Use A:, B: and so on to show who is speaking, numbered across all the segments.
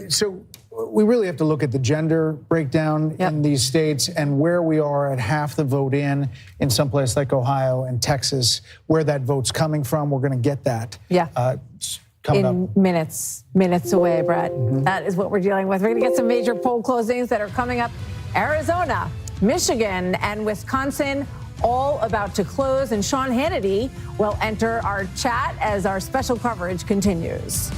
A: So we really have to look at the gender breakdown in these states and where we are at half the vote in some place like Ohio and Texas, where that vote's coming from. We're going to get that.
B: In minutes away, Brett. That is what we're dealing with. We're going to get some major poll closings that are coming up. Arizona, Michigan, and Wisconsin all about to close, and Sean Hannity will enter our chat as our special coverage continues.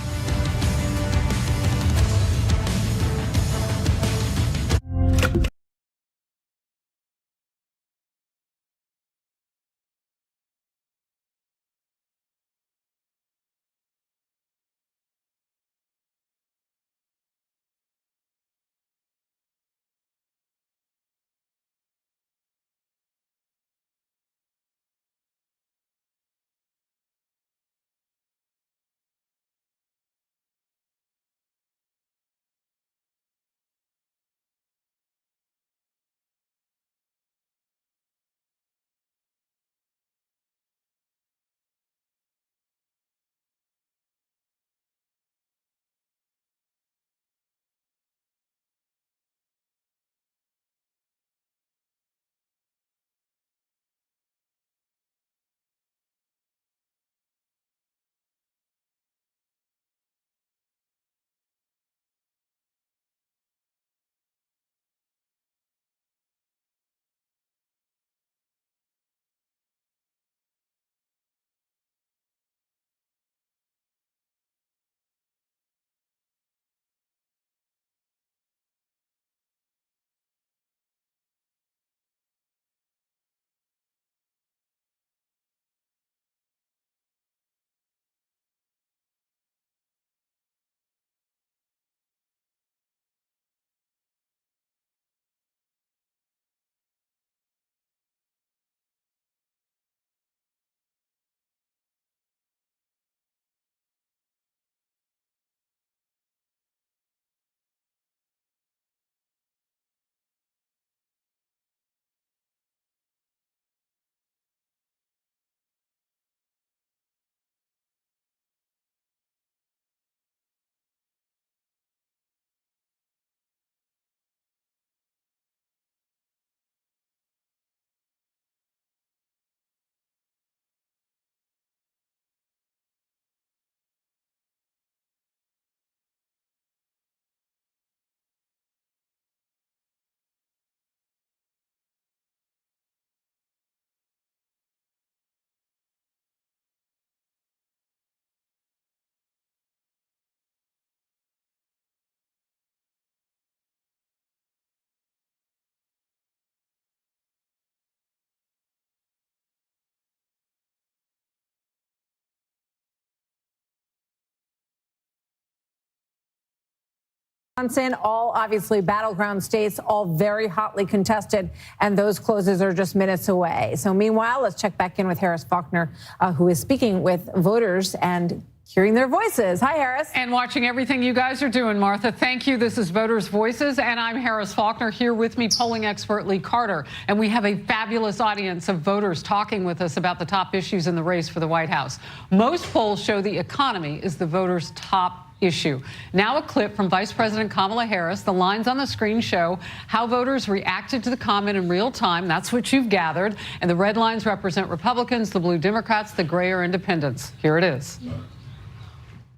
B: Wisconsin, all obviously battleground states, all very hotly contested, and those closes are just minutes away. So meanwhile, let's check back in with Harris Faulkner, who is speaking with voters and hearing their voices. Hi, Harris.
C: And watching everything you guys are doing, Martha. Thank you. This is Voters' Voices, and I'm Harris Faulkner. Here with me, polling expert Lee Carter. And we have a fabulous audience of voters talking with us about the top issues in the race for the White House. Most polls show the economy is the voters' top issue. Now a clip from Vice President Kamala Harris. The lines on the screen show how voters reacted to the comment in real time. That's what you've gathered. And the red lines represent Republicans, the blue Democrats, the gray are independents. Here it is.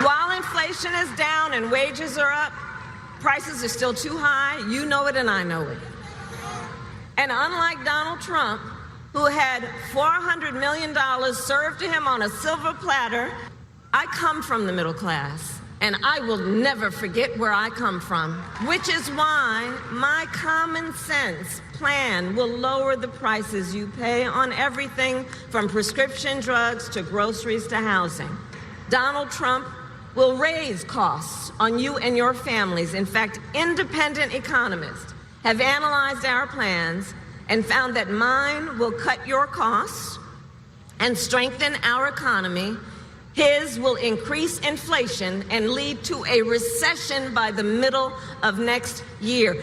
D: While inflation is down and wages are up, prices are still too high. You know it and I know it. And unlike Donald Trump, who had $400 million served to him on a silver platter, I come from the middle class. And I will never forget where I come from, which is why my common sense plan will lower the prices you pay on everything from prescription drugs to groceries to housing. Donald Trump will raise costs on you and your families. In fact, independent economists have analyzed our plans and found that mine will cut your costs and strengthen our economy. His will increase inflation and lead to a recession by the middle of next year.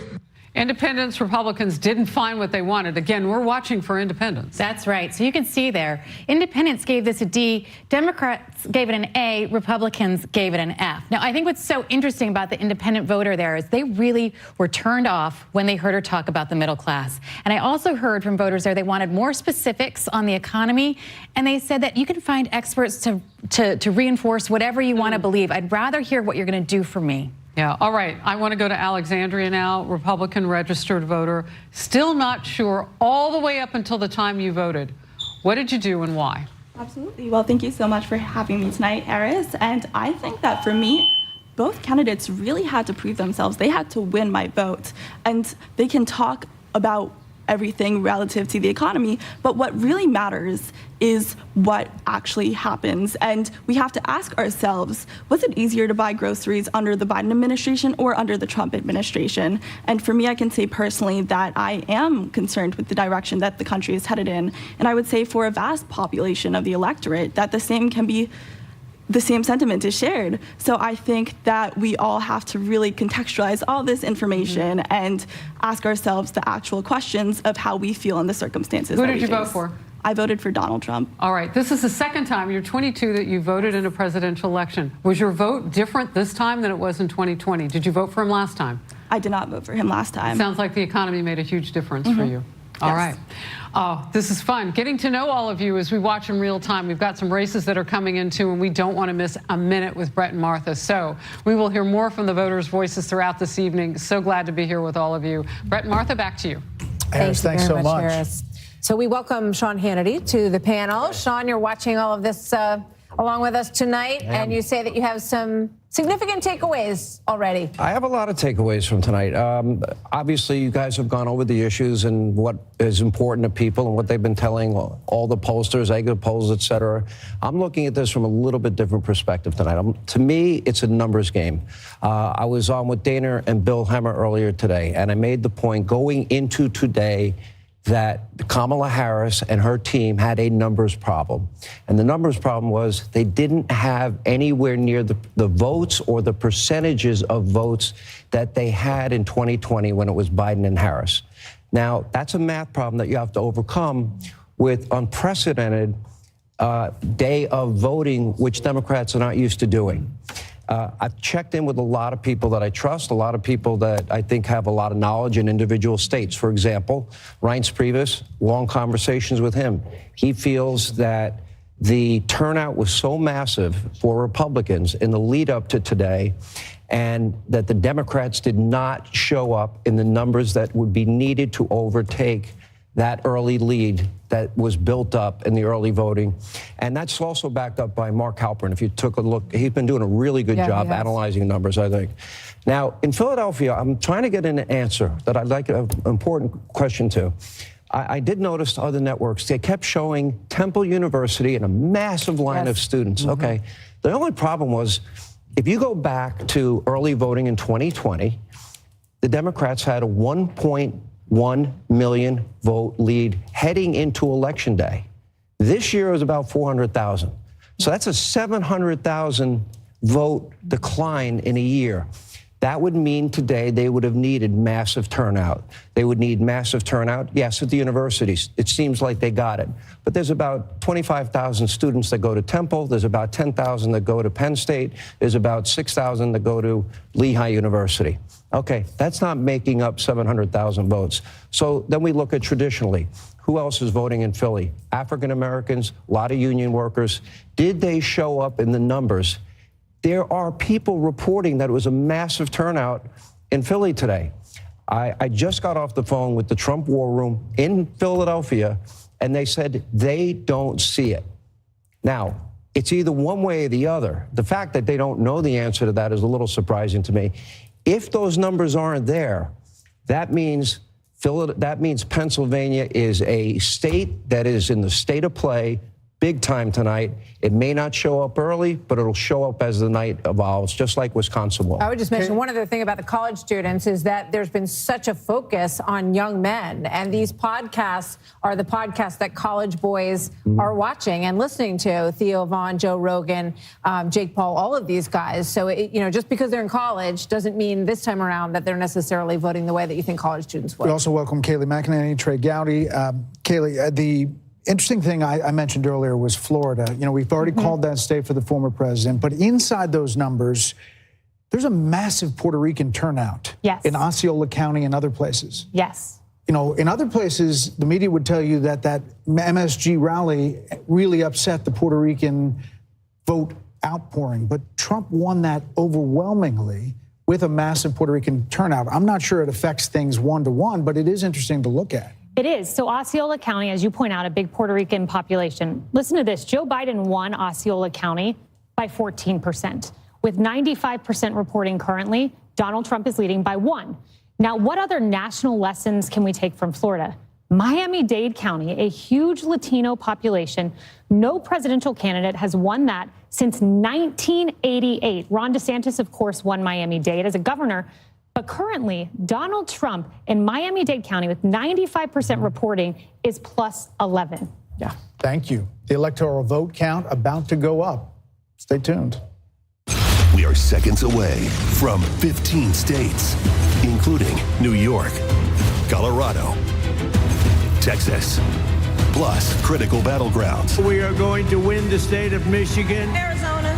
C: Independents, Republicans didn't find what they wanted. Again, we're watching for independents.
E: That's right. So you can see there, independents gave this a D, Democrats gave it an A, Republicans gave it an F. Now, I think what's so interesting about the independent voter there is they really were turned off when they heard her talk about the middle class. And I also heard from voters there they wanted more specifics on the economy, and they said that you can find experts to reinforce whatever you want to believe. I'd rather hear what you're going to do for me.
C: Yeah, all right. I want to go to Alexandria now, Republican registered voter. Still not sure all the way up until the time you voted. What did you do and why?
F: Absolutely. Well, thank you so much for having me tonight, Eris. And I think that for me, both candidates really had to prove themselves. They had to win my vote. And they can talk about everything relative to the economy, but what really matters is what actually happens. And we have to ask ourselves, was it easier to buy groceries under the Biden administration or under the Trump administration? And for me, I can say personally that I am concerned with the direction that the country is headed in. And I would say for a vast population of the electorate that the same sentiment is shared. So I think that we all have to really contextualize all this information and ask ourselves the actual questions of how we feel in the circumstances.
C: Who did you vote for?
F: I voted for Donald Trump.
C: All right, this is the second time, you're 22, that you voted in a presidential election. Was your vote different this time than it was in 2020? Did you vote for him last time?
F: I did not vote for him last time.
C: Sounds like the economy made a huge difference for you. All right. Oh, this is fun. Getting to know all of you as we watch in real time. We've got some races that are coming in too, and we don't want to miss a minute with Brett and Martha. So we will hear more from the voters' voices throughout this evening. So glad to be here with all of you. Brett and Martha, back to you.
A: Harris, thanks so much.
B: Harris. So we welcome Sean Hannity to the panel. Sean, you're watching all of this along with us tonight, and you say that you have some significant takeaways already.
G: I have a lot of takeaways from tonight. Obviously, you guys have gone over the issues and what is important to people and what they've been telling all the pollsters, exit polls, et cetera. I'm looking at this from a little bit different perspective tonight. To me, it's a numbers game. I was on with Dana and Bill Hemmer earlier today, and I made the point going into today that Kamala Harris and her team had a numbers problem. And the numbers problem was they didn't have anywhere near the votes or the percentages of votes that they had in 2020 when it was Biden and Harris. Now, that's a math problem that you have to overcome with unprecedented day of voting, which Democrats are not used to doing. I've checked in with a lot of people that I trust, a lot of people that I think have a lot of knowledge in individual states. For example, Reince Priebus, long conversations with him. He feels that the turnout was so massive for Republicans in the lead up to today, and that the Democrats did not show up in the numbers that would be needed to overtake that early lead that was built up in the early voting. And that's also backed up by Mark Halperin. If you took a look, he's been doing a really good job analyzing numbers, I think. Now, in Philadelphia, I'm trying to get an answer that I'd like an important question to. I did notice to other networks, they kept showing Temple University and a massive line of students. Okay, the only problem was, if you go back to early voting in 2020, the Democrats had a 1.1 million vote lead heading into Election Day. This year was about 400,000. So that's a 700,000 vote decline in a year. That would mean today they would have needed massive turnout. They would need massive turnout, yes, at the universities. It seems like they got it. But there's about 25,000 students that go to Temple. There's about 10,000 that go to Penn State. There's about 6,000 that go to Lehigh University. Okay, that's not making up 700,000 votes. So then we look at traditionally, who else is voting in Philly? African Americans, a lot of union workers. Did they show up in the numbers? There are people reporting that it was a massive turnout in Philly today. I just got off the phone with the Trump War Room in Philadelphia, and they said they don't see it. Now, it's either one way or the other. The fact that they don't know the answer to that is a little surprising to me. If those numbers aren't there, that means Pennsylvania is a state that is in the state of play big time tonight. It may not show up early, but it'll show up as the night evolves, just like Wisconsin will.
B: I would just mention one other thing about the college students is that there's been such a focus on young men, and these podcasts are the podcasts that college boys are watching and listening to. Theo Vaughn, Joe Rogan, Jake Paul, all of these guys. So, just because they're in college doesn't mean this time around that they're necessarily voting the way that you think college students would.
A: We also welcome Kayleigh McEnany, Trey Gowdy. Kayleigh, the interesting thing I mentioned earlier was Florida. We've already called that state for the former president, but inside those numbers, there's a massive Puerto Rican turnout in Osceola County and other places.
H: Yes.
A: In other places, the media would tell you that MSG rally really upset the Puerto Rican vote outpouring, but Trump won that overwhelmingly with a massive Puerto Rican turnout. I'm not sure it affects things one-to-one, but it is interesting to look at.
H: It is. So Osceola County, as you point out, a big Puerto Rican population. Listen to this. Joe Biden won Osceola County by 14%. With 95% reporting currently, Donald Trump is leading by 1. Now, what other national lessons can we take from Florida? Miami-Dade County, a huge Latino population. No presidential candidate has won that since 1988. Ron DeSantis, of course, won Miami-Dade as a governor. But currently, Donald Trump in Miami-Dade County with 95% reporting is plus 11.
A: Yeah. Thank you. The electoral vote count about to go up. Stay tuned.
I: We are seconds away from 15 states, including New York, Colorado, Texas, plus critical battlegrounds.
J: We are going to win the state of Michigan.
D: Arizona,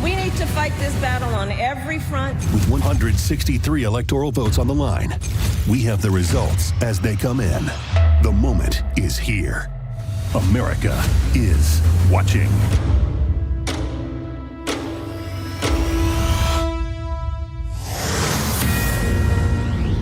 D: we need to fight this battle on every front.
I: With 163 electoral votes on the line, we have the results as they come in. The moment is here. America is watching.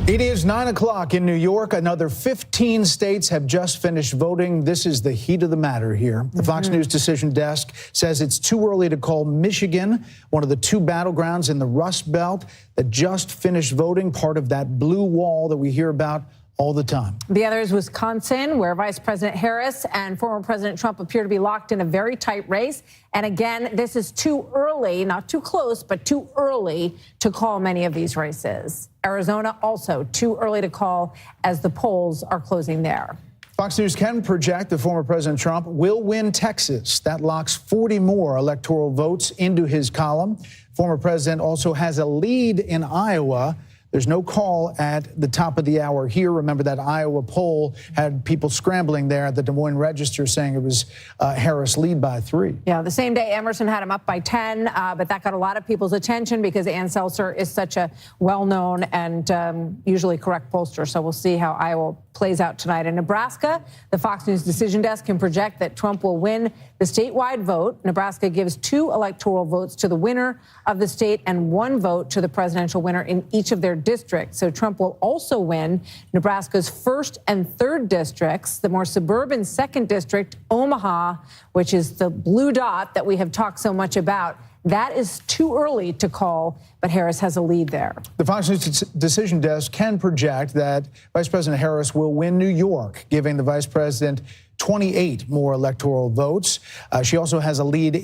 A: It is 9 o'clock in New York. Another 15 states have just finished voting. This is the heat of the matter here. The Fox News decision desk says it's too early to call Michigan, one of the two battlegrounds in the Rust Belt that just finished voting, part of that blue wall that we hear about all the time.
B: The other is Wisconsin, where Vice President Harris and former President Trump appear to be locked in a very tight race. And again, this is too early, not too close, but too early to call many of these races. Arizona also too early to call as the polls are closing there.
A: Fox News can project that former President Trump will win Texas. That locks 40 more electoral votes into his column. Former president also has a lead in Iowa. There's no call at the top of the hour here. Remember that Iowa poll had people scrambling there at the Des Moines Register saying it was Harris lead by 3.
B: Yeah, the same day Emerson had him up by 10, but that got a lot of people's attention because Ann Seltzer is such a well-known and usually correct pollster. So we'll see how Iowa plays out tonight. In Nebraska, the Fox News decision desk can project that Trump will win the statewide vote. Nebraska gives 2 electoral votes to the winner of the state and 1 vote to the presidential winner in each of their districts. So Trump will also win Nebraska's 1st and 3rd districts, the more suburban 2nd district, Omaha, which is the blue dot that we have talked so much about. That is too early to call, but Harris has a lead there.
A: The Fox News decision desk can project that Vice President Harris will win New York, giving the vice president 28 more electoral votes. She also has a lead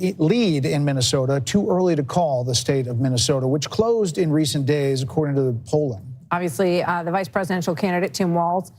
A: in Minnesota. Too early to call the state of Minnesota, which closed in recent days, according to the polling.
B: Obviously, the vice presidential candidate, Tim Walz,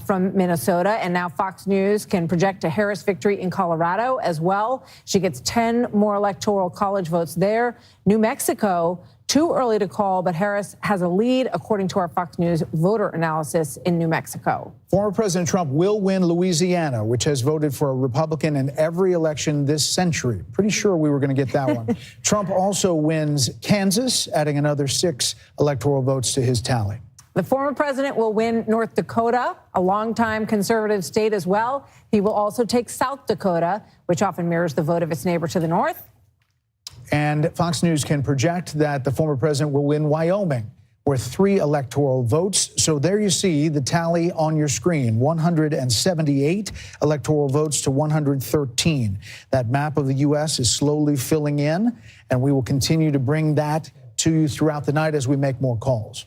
B: from Minnesota, and now Fox News can project a Harris victory in Colorado as well. She gets 10 more electoral college votes there. New Mexico, too early to call, but Harris has a lead, according to our Fox News voter analysis in New Mexico.
A: Former President Trump will win Louisiana, which has voted for a Republican in every election this century. Pretty sure we were going to get that one. Trump also wins Kansas, adding another 6 electoral votes to his tally.
B: The former president will win North Dakota, a longtime conservative state as well. He will also take South Dakota, which often mirrors the vote of its neighbor to the north.
A: And Fox News can project that the former president will win Wyoming, with 3 electoral votes. So there you see the tally on your screen, 178 electoral votes to 113. That map of the U.S. is slowly filling in, and we will continue to bring that to you throughout the night as we make more calls.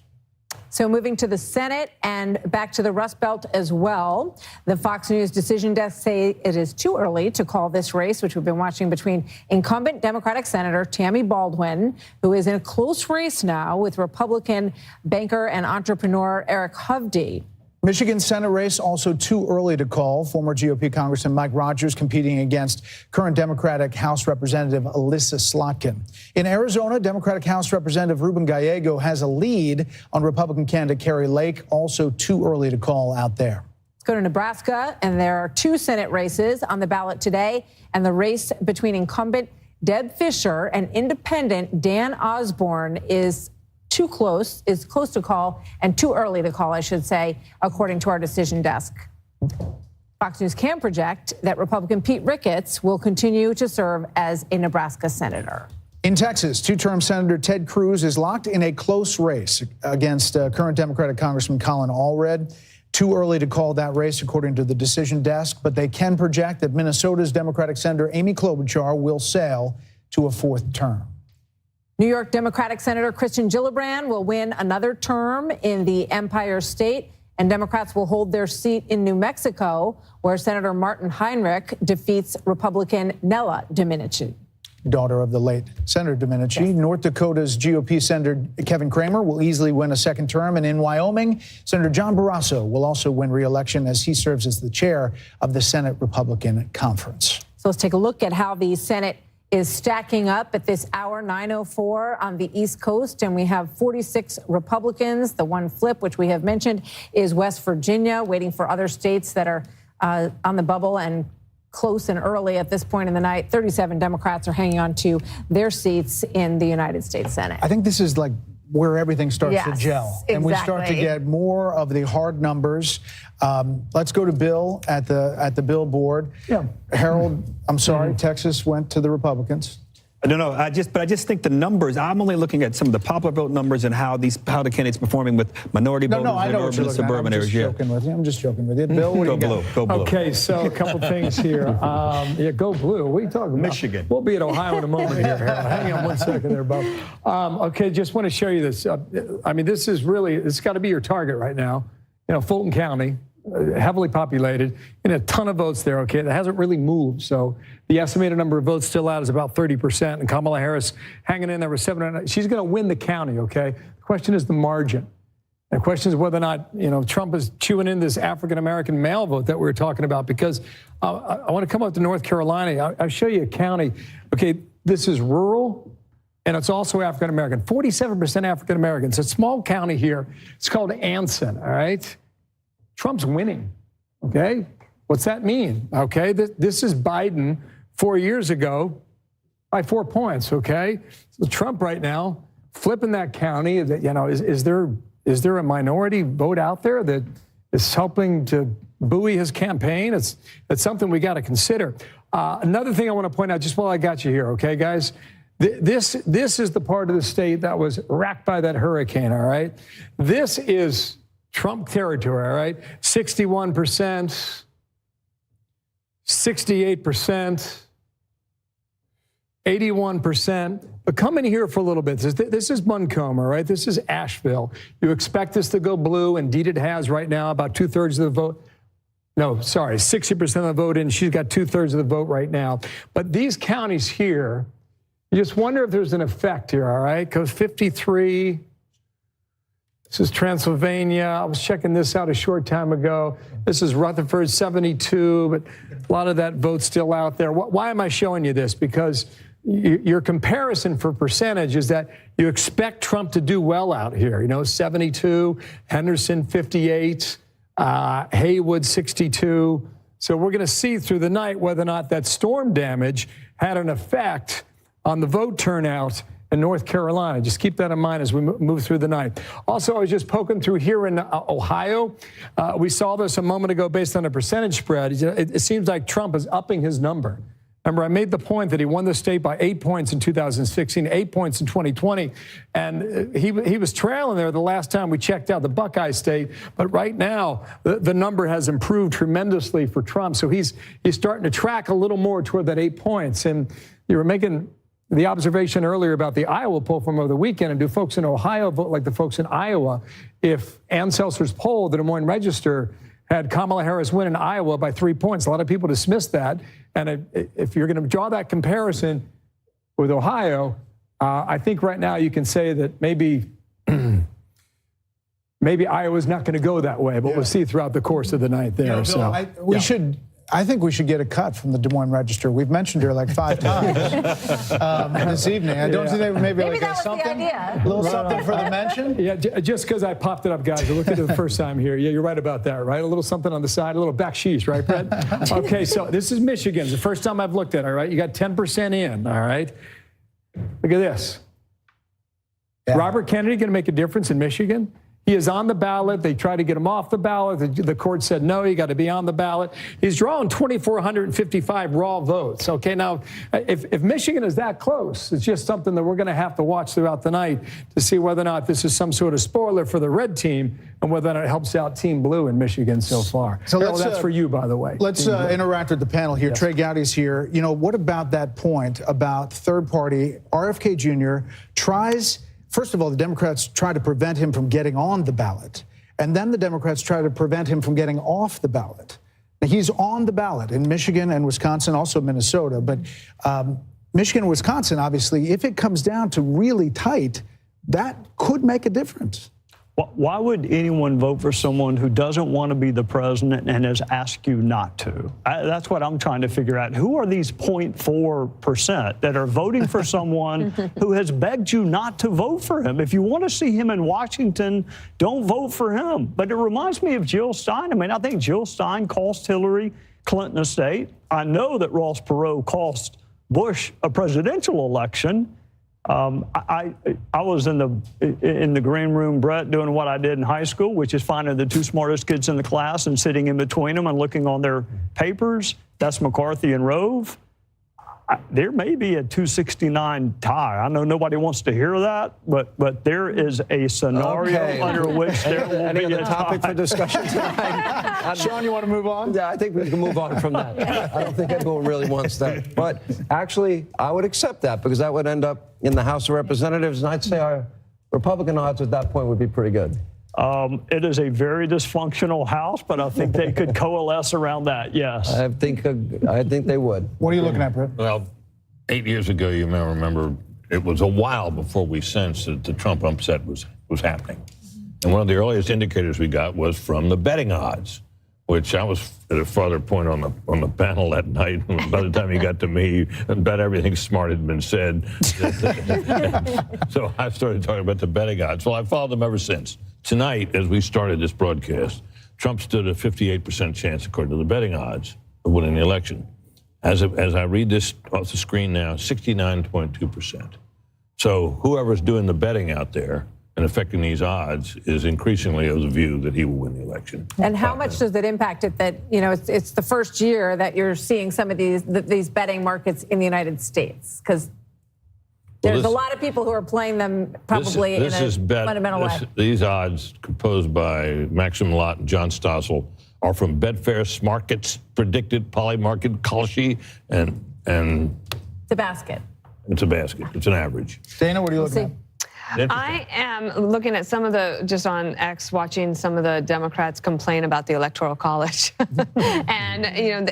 B: So moving to the Senate and back to the Rust Belt as well. The Fox News decision desk say it is too early to call this race, which we've been watching between incumbent Democratic Senator Tammy Baldwin, who is in a close race now with Republican banker and entrepreneur Eric Hovde.
A: Michigan Senate race also too early to call. Former GOP Congressman Mike Rogers competing against current Democratic House Representative Alyssa Slotkin. In Arizona, Democratic House Representative Ruben Gallego has a lead on Republican candidate Carrie Lake. Also too early to call out there.
B: Let's go to Nebraska, and there are 2 Senate races on the ballot today, and the race between incumbent Deb Fischer and independent Dan Osborne is close to call, and too early to call, I should say, according to our decision desk. Fox News can project that Republican Pete Ricketts will continue to serve as a Nebraska senator.
A: In Texas, 2-term Senator Ted Cruz is locked in a close race against current Democratic Congressman Colin Allred. Too early to call that race, according to the decision desk, but they can project that Minnesota's Democratic Senator Amy Klobuchar will sail to a 4th term.
B: New York Democratic Senator Kristen Gillibrand will win another term in the Empire State, and Democrats will hold their seat in New Mexico, where Senator Martin Heinrich defeats Republican Nella Domenici.
A: Daughter of the late Senator Domenici. Yes. North Dakota's GOP Senator Kevin Cramer will easily win a 2nd term. And in Wyoming, Senator John Barrasso will also win re-election as he serves as the chair of the Senate Republican Conference.
B: So let's take a look at how the Senate is stacking up at this hour, 9:04 on the East Coast, and we have 46 Republicans. The one flip, which we have mentioned, is West Virginia, waiting for other states that are on the bubble and close and early at this point in the night. 37 Democrats are hanging on to their seats in the United States Senate.
A: I think this is like where everything starts to gel.
B: Exactly.
A: And we start to get more of the hard numbers. Let's go to Bill at the billboard. Yeah. Harold, I'm sorry, Texas went to the Republicans.
K: No, I just think the numbers. I'm only looking at some of the popular vote numbers and how the candidates performing with minority voters in urban and suburban areas.
A: I'm just joking with you. Bill, what do you got?
K: Go blue.
L: Okay, so a couple things here. Yeah, go blue. What are you talking about?
K: Michigan.
L: We'll be at Ohio in a moment here, Harold. Hang on one second there, Bob. Okay, just want to show you this. I mean, this has got to be your target right now. You know, Fulton County, heavily populated, and a ton of votes there, okay? That hasn't really moved. So the estimated number of votes still out is about 30%, and Kamala Harris hanging in there with 700. She's going to win the county, okay? The question is the margin. The question is whether or not, you know, Trump is chewing in this African-American male vote that we were talking about, because I want to come up to North Carolina. I'll show you a county. Okay, this is rural, and it's also African-American. 47% African-American. It's a small county here. It's called Anson, all right? Trump's winning, okay? What's that mean? Okay, this is Biden 4 years ago by 4 points, okay? So Trump right now flipping that county. You know, is there a minority vote out there that is helping to buoy his campaign? It's something we got to consider. Another thing I want to point out, just while I got you here, okay, guys? This is the part of the state that was racked by that hurricane, all right? This is Trump territory, all right? 61%, 68%, 81%. But come in here for a little bit. This is Buncombe, all right? This is Asheville. You expect this to go blue. Indeed, it has right now, about 2/3 of the vote. No, sorry, 60% of the vote in. She's got 2/3 of the vote right now. But these counties here, you just wonder if there's an effect here, all right? Because 53... This is Transylvania. I was checking this out a short time ago. This is Rutherford, 72, but a lot of that vote's still out there. Why am I showing you this? Because your comparison for percentage is that you expect Trump to do well out here. You know, 72, Henderson, 58, Haywood, 62. So we're going to see through the night whether or not that storm damage had an effect on the vote turnout in North Carolina. Just keep that in mind as we move through the night. Also, I was just poking through here in Ohio. We saw this a moment ago based on a percentage spread. It seems like Trump is upping his number. Remember, I made the point that he won the state by 8 points in 2016, 8 points in 2020, and he was trailing there the last time we checked out the Buckeye State. But right now, the number has improved tremendously for Trump. So he's starting to track a little more toward that 8 points. And you were making the observation earlier about the Iowa poll from over the weekend, and do folks in Ohio vote like the folks in Iowa? If Ann Seltzer's poll, the Des Moines Register, had Kamala Harris win in Iowa by 3 points, a lot of people dismissed that. And if you're going to draw that comparison with Ohio, I think right now you can say that maybe Iowa's not going to go that way, but we'll see throughout the course of the night there.
A: Bill, I think we should get a cut from the Des Moines Register. We've mentioned her like 5 times this evening. I don't think they maybe like
B: that was
A: something,
B: the idea.
A: a little something for the mention.
L: Yeah, just because I popped it up, guys. I looked at it the first time here. Yeah, you're right about that, right? A little something on the side, a little backsheesh, right, Brett? Okay, so this is Michigan. It's the first time I've looked at it, all right? You got 10% in, all right? Look at this. Yeah. Robert Kennedy going to make a difference in Michigan? He is on the ballot. They tried to get him off the ballot. The court said, no, you got to be on the ballot. He's drawing 2,455 raw votes. Okay, now, if Michigan is that close, it's just something that we're going to have to watch throughout the night to see whether or not this is some sort of spoiler for the red team and whether or not it helps out Team Blue in Michigan so far. So that's for you, by the way.
A: Let's interact with the panel here. Yes. Trey Gowdy's here. You know, what about that point about third party? RFK Jr. tries... First of all, the Democrats try to prevent him from getting on the ballot. And then the Democrats try to prevent him from getting off the ballot. Now, he's on the ballot in Michigan and Wisconsin, also Minnesota. But Michigan and Wisconsin, obviously, if it comes down to really tight, that could make a difference.
M: Why would anyone vote for someone who doesn't want to be the president and has asked you not to? That's what I'm trying to figure out. Who are these 0.4% that are voting for someone who has begged you not to vote for him? If you want to see him in Washington, don't vote for him. But it reminds me of Jill Stein. I mean, I think Jill Stein cost Hillary Clinton a state. I know that Ross Perot cost Bush a presidential election. I was in the green room, Brett, doing what I did in high school, which is finding the 2 smartest kids in the class and sitting in between them and looking on their papers. That's McCarthy and Rove. There may be a 269 tie. I know nobody wants to hear that, but there is a scenario under which there will be a
G: topic for discussion tonight.
A: Sean, you want to move on?
G: Yeah, I think we can move on from that. I don't think anyone really wants that. But actually, I would accept that because that would end up in the House of Representatives, and I'd say our Republican odds at that point would be pretty good.
M: It is a very dysfunctional House, but I think they could coalesce around that, yes.
G: I think they would.
A: What are you looking at, Brett?
N: Well, 8 years ago, you may remember, it was a while before we sensed that the Trump upset was happening. And one of the earliest indicators we got was from the betting odds, which I was at a farther point on the panel that night. By the time you got to me, about everything smart had been said. So I started talking about the betting odds. Well, I've followed them ever since. Tonight, as we started this broadcast, Trump stood a 58% chance, according to the betting odds, of winning the election. As I read this off the screen now, 69.2%. So whoever's doing the betting out there and affecting these odds is increasingly of the view that he will win the election.
B: And how much does it impact it that, you know, it's the first year that you're seeing some of these betting markets in the United States? Because there's a lot of people who are playing them probably in a fundamental way.
N: These odds, composed by Maxim Lott and John Stossel, are from Betfair, Smarkets, Predicted, Polymarket, Kalshi, and
B: it's a basket.
N: It's a basket. It's an average.
A: Dana, what are you looking at?
O: I am looking at some of just on X, watching some of the Democrats complain about the Electoral College. And, you know,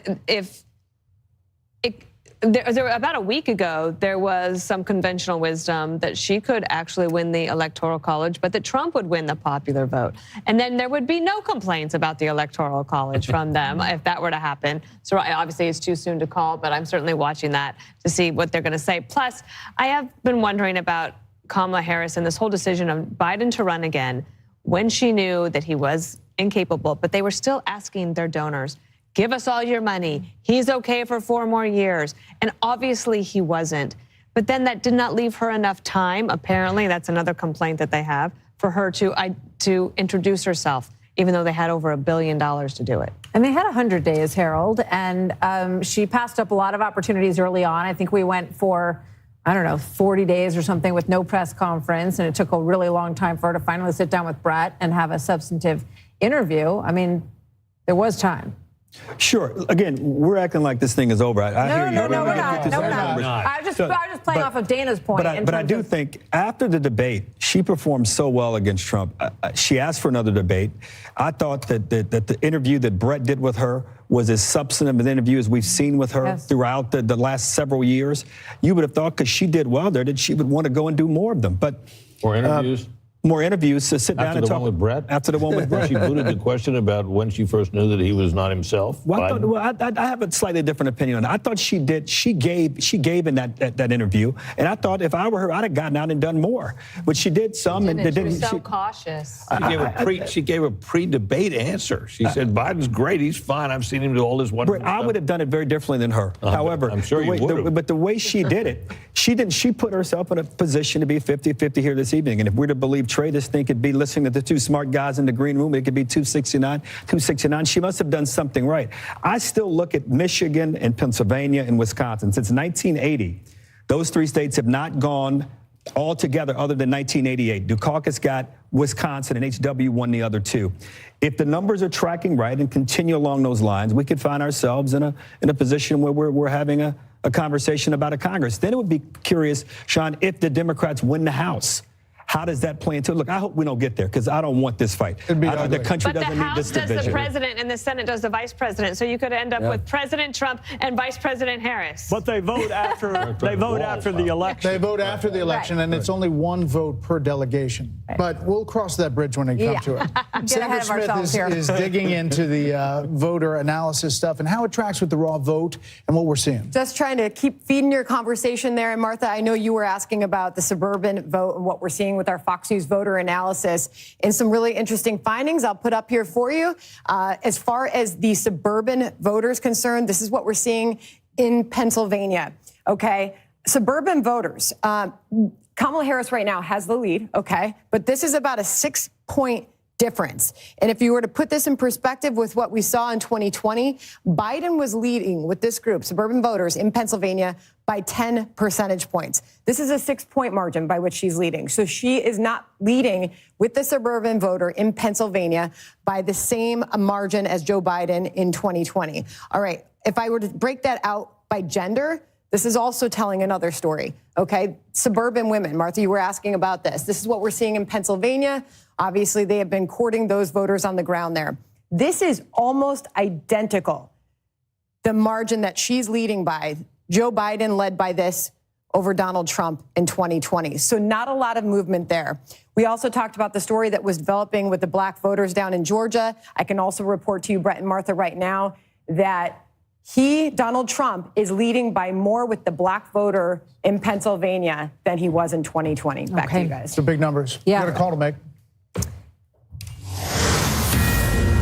O: about a week ago, there was some conventional wisdom that she could actually win the Electoral College, but that Trump would win the popular vote. And then there would be no complaints about the Electoral College from them if that were to happen. So obviously it's too soon to call, but I'm certainly watching that to see what they're going to say. Plus, I have been wondering about Kamala Harris and this whole decision of Biden to run again when she knew that he was incapable, but they were still asking their donors, give us all your money. He's okay for 4 more years. And obviously he wasn't. But then that did not leave her enough time. Apparently, that's another complaint that they have, for her to introduce herself, even though they had over $1 billion to do it.
B: And they had 100 days, Harold, and she passed up a lot of opportunities early on. I think we went for, 40 days or something with no press conference, and it took a really long time for her to finally sit down with Brett and have a substantive interview. I mean, there was time.
K: Sure. Again, we're acting like this thing is over. I hear you.
B: No, we're
K: We're
B: not. No, we're not. I was just playing off of Dana's point.
K: But I do think after the debate, she performed so well against Trump. She asked for another debate. I thought that the interview that Brett did with her was as substantive an interview as we've seen with her throughout the last several years. You would have thought, because she did well there, that she would want to go and do more of them. But
N: more interviews.
K: More interviews to sit down and talk.
N: After the one with Brett?
K: After the one with Brett.
N: She booted the question about when she first knew that he was not himself.
K: Well, I have a slightly different opinion on that. I thought she did. She gave in that interview, and I thought if I were her, I'd have gotten out and done more. But she did some, and
O: she was so cautious.
N: She gave a pre-debate answer. She said Biden's great. He's fine. I've seen him do all this wonderful stuff.
K: I would have done it very differently than her. However,
N: I'm sure you would have.
K: But the way she did it, she put herself in a position to be 50-50 here this evening. And if we're to believe Trey, this thing could be listening to the two smart guys in the green room. It could be 269. She must have done something right. I still look at Michigan and Pennsylvania and Wisconsin. Since 1980, those three states have not gone all together other than 1988. Dukakis got Wisconsin and HW won the other two. If the numbers are tracking right and continue along those lines, we could find ourselves in a position where we're having a conversation about a Congress. Then it would be curious, Sean, if the Democrats win the House. How does that play into it? Look, I hope we don't get there because I don't want this fight. The country doesn't need this division.
O: But the House does the president and the Senate does the vice president. So you could end up with President Trump and Vice President Harris.
M: But they vote after the election.
A: They vote after the election, and it's only one vote per delegation. But we'll cross that bridge when we come to it. Senator Smith is digging into the voter analysis stuff and how it tracks with the raw vote and what we're seeing.
P: Just trying to keep feeding your conversation there. And Martha, I know you were asking about the suburban vote and what we're seeing with our Fox News voter analysis and some really interesting findings I'll put up here for you. As far as the suburban voters concerned, this is what we're seeing in Pennsylvania. Okay, suburban voters. Kamala Harris right now has the lead. Okay, but this is about a 6-point difference. And if you were to put this in perspective with what we saw in 2020, Biden was leading with this group, suburban voters in Pennsylvania, by 10 percentage points. This is a 6-point margin by which she's leading. So she is not leading with the suburban voter in Pennsylvania by the same margin as Joe Biden in 2020. All right, if I were to break that out by gender, this is also telling another story, okay? Suburban women, Martha, you were asking about this. This is what we're seeing in Pennsylvania. Obviously, they have been courting those voters on the ground there. This is almost identical, the margin that she's leading by. Joe Biden led by this over Donald Trump in 2020. So not a lot of movement there. We also talked about the story that was developing with the black voters down in Georgia. I can also report to you, Brett and Martha, right now that Donald Trump, is leading by more with the black voter in Pennsylvania than he was in 2020. Back to you guys.
A: It's the big numbers.
B: Yeah.
A: You got a call to make.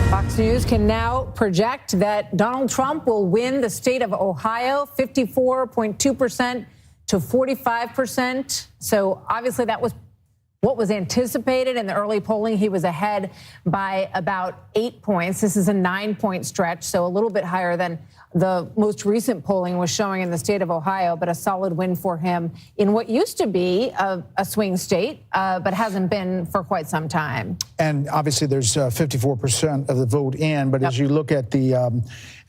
B: Fox News can now project that Donald Trump will win the state of Ohio 54.2% to 45%. So obviously that was what was anticipated in the early polling. He was ahead by about 8 points. This is a 9-point stretch, so a little bit higher than the most recent polling was showing in the state of Ohio, but a solid win for him in what used to be a swing state, but hasn't been for quite some time.
A: And obviously there's 54% of the vote in, but as you look at the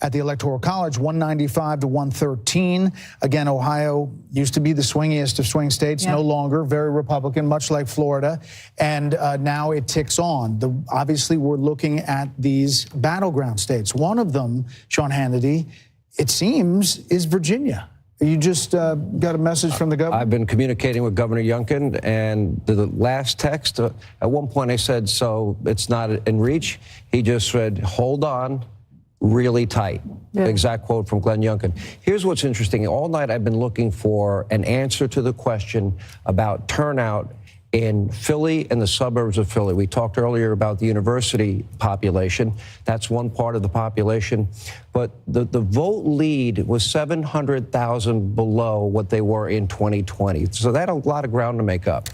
A: Electoral College, 195 to 113. Again, Ohio used to be the swingiest of swing states, no longer, very Republican, much like Florida. And now it ticks on. Obviously, we're looking at these battleground states. One of them, Sean Hannity, it seems, is Virginia. You just got a message from the governor?
G: I've been communicating with Governor Youngkin, and the last text, at one point I said, so it's not in reach. He just said, hold on, really tight. Yeah. Exact quote from Glenn Youngkin. Here's what's interesting. All night I've been looking for an answer to the question about turnout in Philly and the suburbs of Philly. We talked earlier about the university population. That's one part of the population. But the vote lead was 700,000 below what they were in 2020. So that a lot of ground to make up.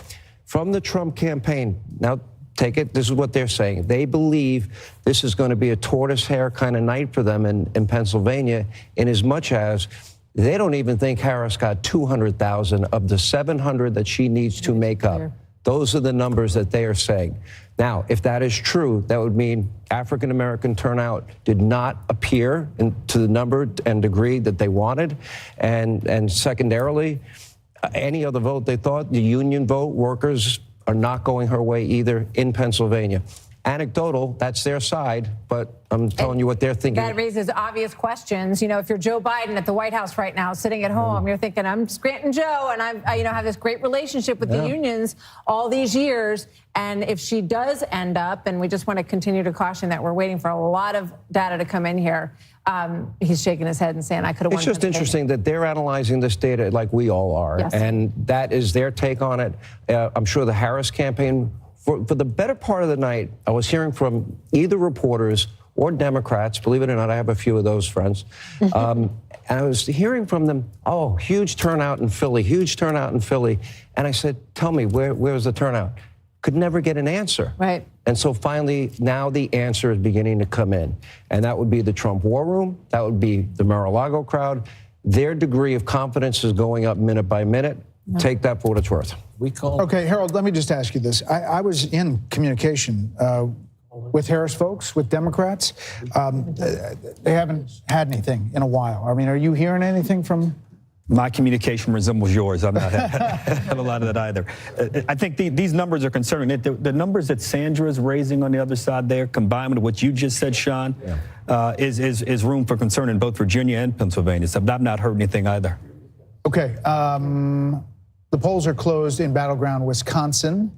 G: From the Trump campaign, now take it, this is what they're saying. They believe this is going to be a tortoise hare kind of night for them in Pennsylvania, in as much as they don't even think Harris got 200,000 of the 700 that she needs to make up. Those are the numbers that they are saying. Now, if that is true, that would mean African American turnout did not appear to the number and degree that they wanted. And secondarily, any other vote they thought, the union vote, workers are not going her way either in Pennsylvania. Anecdotal, that's their side, but I'm telling you what they're thinking.
B: That raises obvious questions. You know, if you're Joe Biden at the White House right now, sitting at home, you're thinking, I'm Scranton Joe, and I have this great relationship with the unions all these years. And if she does end up, and we just want to continue to caution that we're waiting for a lot of data to come in here, he's shaking his head and saying, I could have won.
G: It's just interesting that they're analyzing this data like we all are.
B: Yes.
G: And that is their take on it. I'm sure the Harris campaign, for the better part of the night, I was hearing from either reporters or Democrats. Believe it or not, I have a few of those friends. And I was hearing from them, oh, huge turnout in Philly, huge turnout in Philly. And I said, tell me, where was the turnout? Could never get an answer.
B: Right.
G: And so finally, now the answer is beginning to come in. And that would be the Trump War Room. That would be the Mar-a-Lago crowd. Their degree of confidence is going up minute by minute. Take that for what it's worth.
A: Okay, Harold, let me just ask you this. I was in communication with Harris folks, with Democrats. They haven't had anything in a while. I mean, are you hearing anything from?
K: My communication resembles yours. I've not had a lot of that either. I think these numbers are concerning. The numbers that Sandra is raising on the other side there, combined with what you just said, Sean, is room for concern in both Virginia and Pennsylvania. So I've not heard anything either.
A: Okay. The polls are closed in battleground Wisconsin.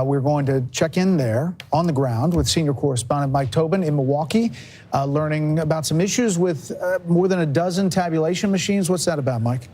A: We're going to check in there on the ground with senior correspondent Mike Tobin in Milwaukee, learning about some issues with more than a dozen tabulation machines. What's that about, Mike?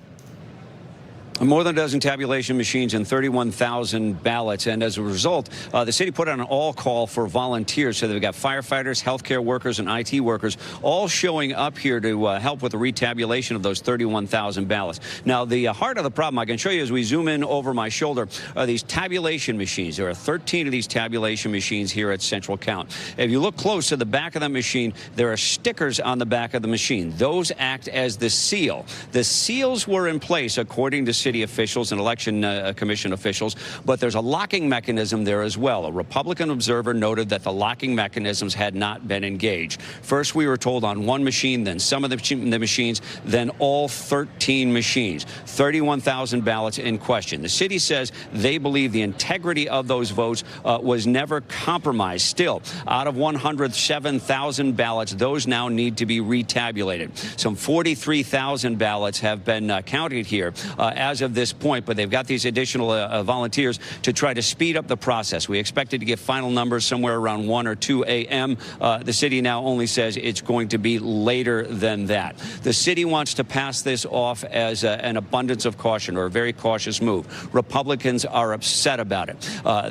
Q: More than a dozen tabulation machines and 31,000 ballots. And as a result, the city put out an all call for volunteers. So they've got firefighters, healthcare workers, and IT workers all showing up here to help with the retabulation of those 31,000 ballots. Now, the heart of the problem, I can show you as we zoom in over my shoulder, are these tabulation machines. There are 13 of these tabulation machines here at Central Count. If you look close to the back of that machine, there are stickers on the back of the machine. Those act as the seal. The seals were in place, according to city officials and election commission officials, but there's a locking mechanism there as well. A Republican observer noted that the locking mechanisms had not been engaged. First, we were told on one machine, then some of the machines, then all 13 machines. 31,000 ballots in question. The city says they believe the integrity of those votes was never compromised. Still, out of 107,000 ballots, those now need to be retabulated. Some 43,000 ballots have been counted here as of this point, but they've got these additional volunteers to try to speed up the process. We expected to get final numbers somewhere around 1 or 2 a.m. The city now only says it's going to be later than that. The city wants to pass this off as an abundance of caution or a very cautious move. Republicans are upset about it.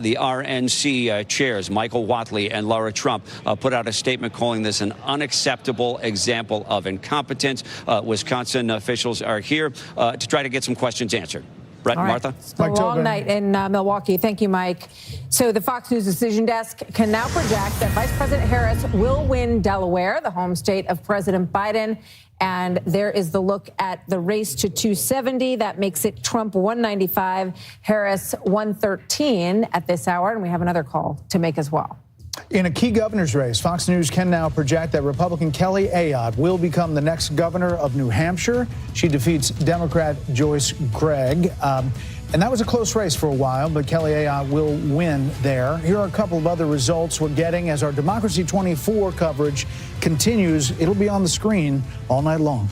Q: The RNC chairs, Michael Whatley and Laura Trump, put out a statement calling this an unacceptable example of incompetence. Wisconsin officials are here to try to get some questions answered. Brett, Martha?
B: It's a long night in Milwaukee. Thank you, Mike. So the Fox News decision desk can now project that Vice President Harris will win Delaware, the home state of President Biden. And there is the look at the race to 270. That makes it Trump 195, Harris 113 at this hour. And we have another call to make as well.
A: In a key governor's race, Fox News can now project that Republican Kelly Ayotte will become the next governor of New Hampshire. She defeats Democrat Joyce Gregg. And that was a close race for a while, but Kelly Ayotte will win there. Here are a couple of other results we're getting as our Democracy 24 coverage continues. It'll be on the screen all night long.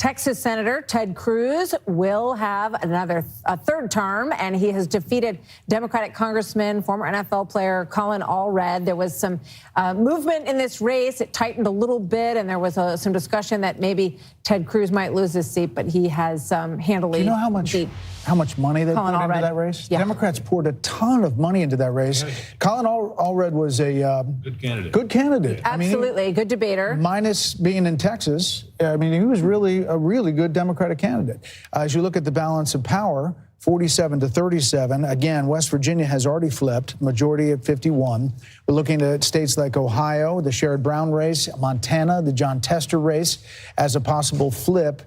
B: Texas Senator Ted Cruz will have a third term, and he has defeated Democratic Congressman, former NFL player Colin Allred. There was some movement in this race. It tightened a little bit, and there was some discussion that maybe Ted Cruz might lose his seat, but he has handily.
A: Do you know how much money they
B: Colin
A: poured into
B: Allred.
A: that race?
B: Yeah.
A: Democrats poured a ton of money into that race. Colin Allred was a good candidate.
B: Absolutely, a good debater.
A: Minus being in Texas, I mean, he was really a really good Democratic candidate. As you look at the balance of power, 47 to 37. Again, West Virginia has already flipped, majority at 51. We're looking at states like Ohio, the Sherrod Brown race, Montana, the John Tester race, as a possible flip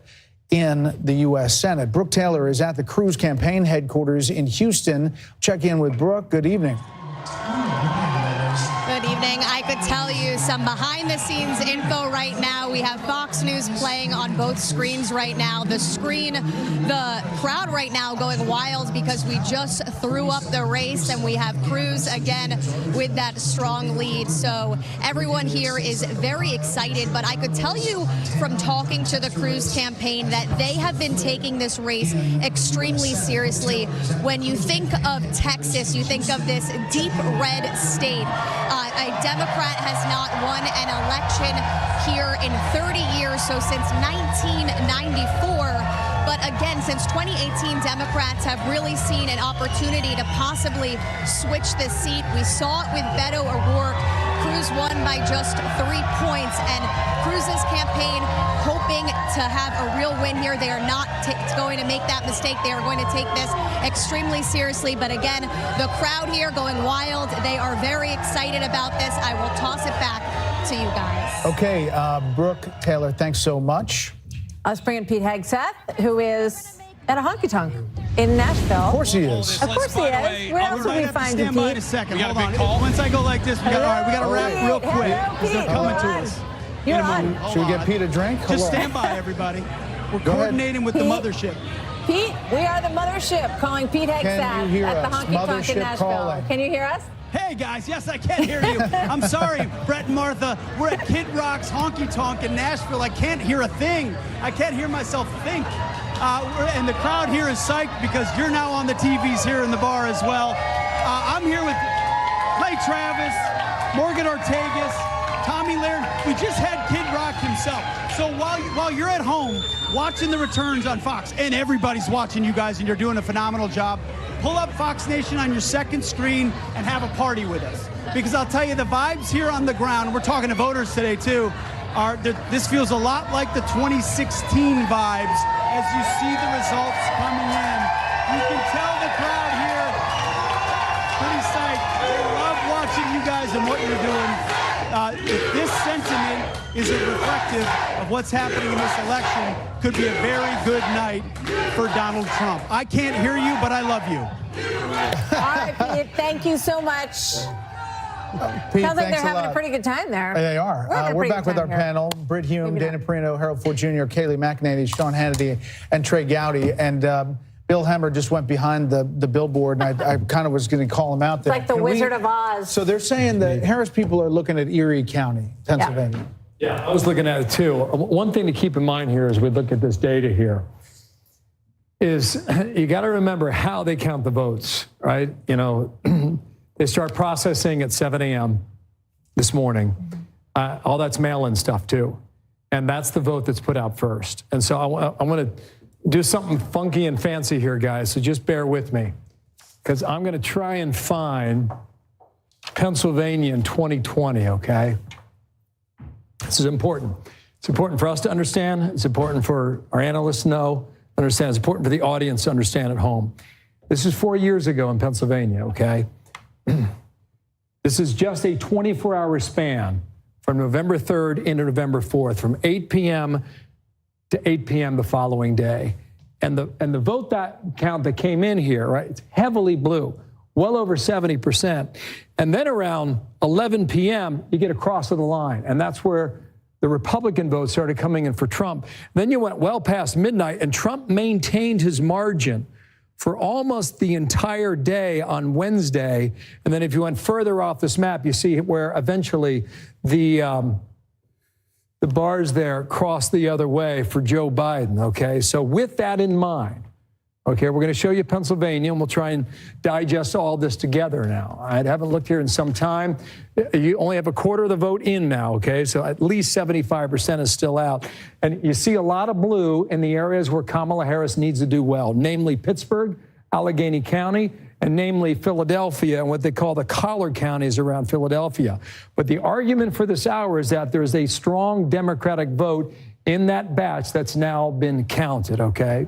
A: in the U.S. Senate. Brooke Taylor is at the Cruz campaign headquarters in Houston. Check in with Brooke. Good evening.
R: Good evening. I could tell you some behind-the-scenes info right now. We have Fox News playing on both screens right now. The crowd right now going wild because we just threw up the race, and we have Cruz again with that strong lead. So everyone here is very excited, but I could tell you from talking to the Cruz campaign that they have been taking this race extremely seriously. When you think of Texas, you think of this deep red state. A Democrat has not won an election here in 30 years, so since 1994. But again, since 2018, Democrats have really seen an opportunity to possibly switch the seat. We saw it with Beto O'Rourke. Cruz won by just 3 points, and Cruz's campaign hoping to have a real win here. They are not going to make that mistake. They are going to take this extremely seriously. But again, the crowd here going wild. They are very excited about this. I will toss it back to you guys.
A: Okay, Brooke Taylor, thanks so much.
B: Let's bring in Pete Hegseth, who is at a honky-tonk in Nashville.
A: Of course he is.
B: Of course he is. Where else would we find you,
S: Stand by in a
B: Pete?
S: second. Hold on. Once I go like this, we got to wrap real quick. They're coming to us.
B: You're on.
A: Should we get Pete a drink?
S: Just stand by, everybody. We're
A: Go ahead.
S: coordinating with the mothership.
B: Pete, we are the mothership calling Pete Hegseth
A: Can you hear
B: at the
A: us?
B: honky-tonk in
A: Mothership
B: Nashville.
A: calling.
B: Can you hear us?
S: Hey, guys. Yes, I can hear you. I'm sorry, Brett and Martha. We're at Kid Rock's Honky Tonk in Nashville. I can't hear a thing. I can't hear myself think. And the crowd here is psyched because you're now on the TVs here in the bar as well. I'm here with Clay Travis, Morgan Ortegas, Tommy Laird. We just had Kid Rock himself. So while you're at home watching the returns on Fox, and everybody's watching you guys, and you're doing a phenomenal job, pull up Fox Nation on your second screen and have a party with us. Because I'll tell you, the vibes here on the ground, we're talking to voters today too, this feels a lot like the 2016 vibes as you see the results coming in. You can tell the crowd here, pretty psyched. They love watching you guys and what you're doing. If this sentiment isn't reflective of what's happening in this election, could be a very good night for Donald Trump. I can't hear you, but I love you.
B: All right, Pete, thank you so much.
A: Pete,
B: Sounds like
A: thanks
B: they're
A: a
B: having
A: lot.
B: a pretty good time there.
A: They are. We're back with our panel. Britt Hume, Dana Perino, Harold Ford Jr., Kayleigh McEnany, Sean Hannity, and Trey Gowdy. And Bill Hemmer just went behind the billboard, and I kind of was going to call him out there.
B: It's like the Wizard of Oz.
A: So they're saying that Harris people are looking at Erie County, Pennsylvania.
L: Yeah, I was looking at it too. One thing to keep in mind here as we look at this data here is you got to remember how they count the votes, right? You know, they start processing at 7 a.m. this morning. All that's mail-in stuff too. And that's the vote that's put out first. And so I want to do something funky and fancy here, guys. So just bear with me, because I'm going to try and find Pennsylvania in 2020, okay? This is important. It's important for us to understand. It's important for our analysts to know, understand. It's important for the audience to understand at home. This is 4 years ago in Pennsylvania, okay? This is just a 24-hour span from November 3rd into November 4th, from 8 p.m. to 8 p.m. the following day. And the vote count that came in here, right, it's heavily blue, well over 70%. And then around 11 p.m., you get across the line, and that's where the Republican votes started coming in for Trump. Then you went well past midnight, and Trump maintained his margin for almost the entire day on Wednesday. And then if you went further off this map, you see where eventually the the bars there cross the other way for Joe Biden, okay? So with that in mind, okay, we're going to show you Pennsylvania, and we'll try and digest all this together now. I haven't looked here in some time. You only have a quarter of the vote in now, okay? So at least 75% is still out. And you see a lot of blue in the areas where Kamala Harris needs to do well, namely Pittsburgh, Allegheny County, and namely Philadelphia and what they call the collar counties around Philadelphia. But the argument for this hour is that there's a strong Democratic vote in that batch that's now been counted, okay?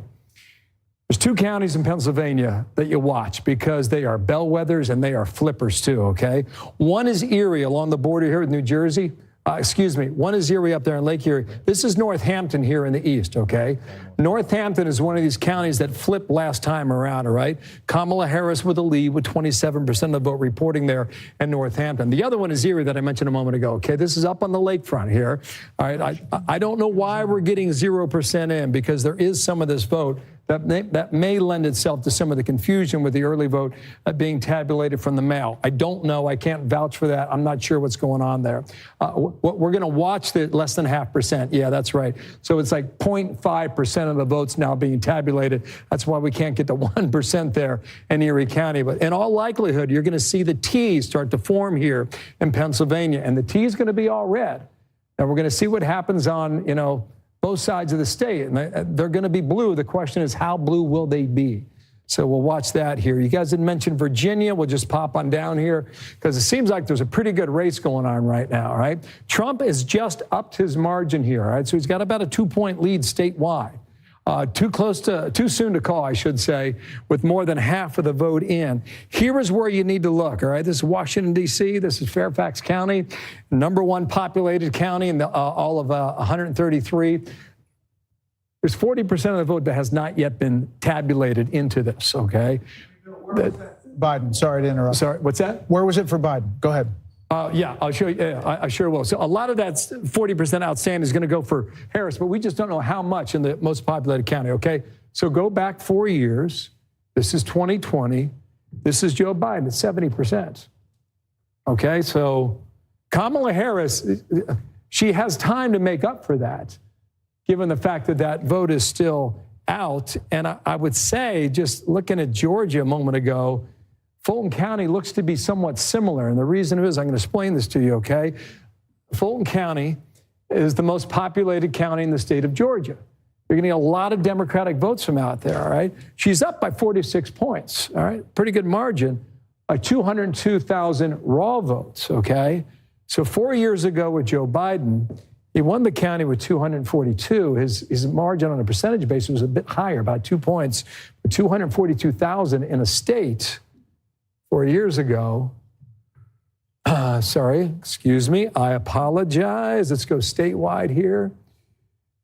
L: There's 2 counties in Pennsylvania that you watch because they are bellwethers and they are flippers too, okay? One is Erie along the border here with New Jersey. One is Erie up there in Lake Erie. This is Northampton here in the east, okay? Northampton is one of these counties that flipped last time around, all right? Kamala Harris with a lead with 27% of the vote reporting there in Northampton. The other one is Erie that I mentioned a moment ago, okay? This is up on the lakefront here, all right? I don't know why we're getting 0% in because there is some of this vote that may lend itself to some of the confusion with the early vote being tabulated from the mail. I don't know. I can't vouch for that. I'm not sure what's going on there. We're going to watch the less than 0.5%. Yeah, that's right. So it's like 0.5% of the votes now being tabulated. That's why we can't get the 1% there in Erie County. But in all likelihood, you're going to see the T start to form here in Pennsylvania, and the T is going to be all red. And we're going to see what happens on, both sides of the state, and they're going to be blue. The question is, how blue will they be? So we'll watch that here. You guys had mentioned Virginia. We'll just pop on down here because it seems like there's a pretty good race going on right now, all right? Trump has just upped his margin here, all right? So he's got about a 2-point lead statewide. Too soon to call, I should say, with more than half of the vote in. Here is where you need to look, all right? This is Washington, D.C. This is Fairfax County, #1 populated county in all of 133. There's 40% of the vote that has not yet been tabulated into this, okay?
A: Biden, sorry to interrupt.
L: Sorry, what's that?
A: Where was it for Biden? Go ahead.
L: Yeah, I'll show you. Yeah, I sure will. So a lot of that 40% outstanding is going to go for Harris, but we just don't know how much in the most populated county, okay? So go back 4 years. This is 2020. This is Joe Biden at 70%. Okay, so Kamala Harris, she has time to make up for that, given the fact that that vote is still out. And I would say, just looking at Georgia a moment ago, Fulton County looks to be somewhat similar. And the reason is, I'm going to explain this to you, okay? Fulton County is the most populated county in the state of Georgia. You're going to get a lot of Democratic votes from out there, all right? She's up by 46 points, all right? Pretty good margin, by 202,000 raw votes, okay? So 4 years ago with Joe Biden, he won the county with 242. His margin on a percentage basis was a bit higher, about 2 points, but 242,000 in a state 4 years ago. Sorry, excuse me. I apologize. Let's go statewide here.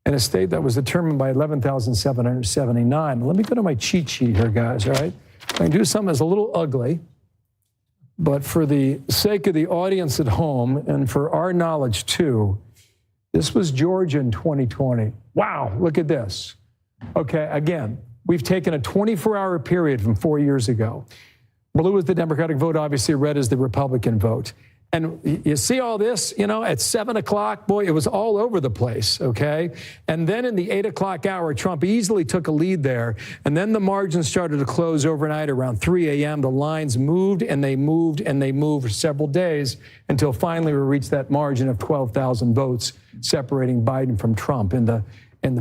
L: In a state that was determined by 11,779. Let me go to my cheat sheet here, guys, all right? I can do something that's a little ugly, but for the sake of the audience at home and for our knowledge too, this was Georgia in 2020. Wow, look at this. Okay, again, we've taken a 24-hour period from 4 years ago. Blue is the Democratic vote, obviously red is the Republican vote. And you see all this, at 7 o'clock, boy, it was all over the place, okay? And then in the 8 o'clock hour, Trump easily took a lead there. And then the margins started to close overnight around 3 a.m. The lines moved and they moved and they moved for several days until finally we reached that margin of 12,000 votes separating Biden from Trump in the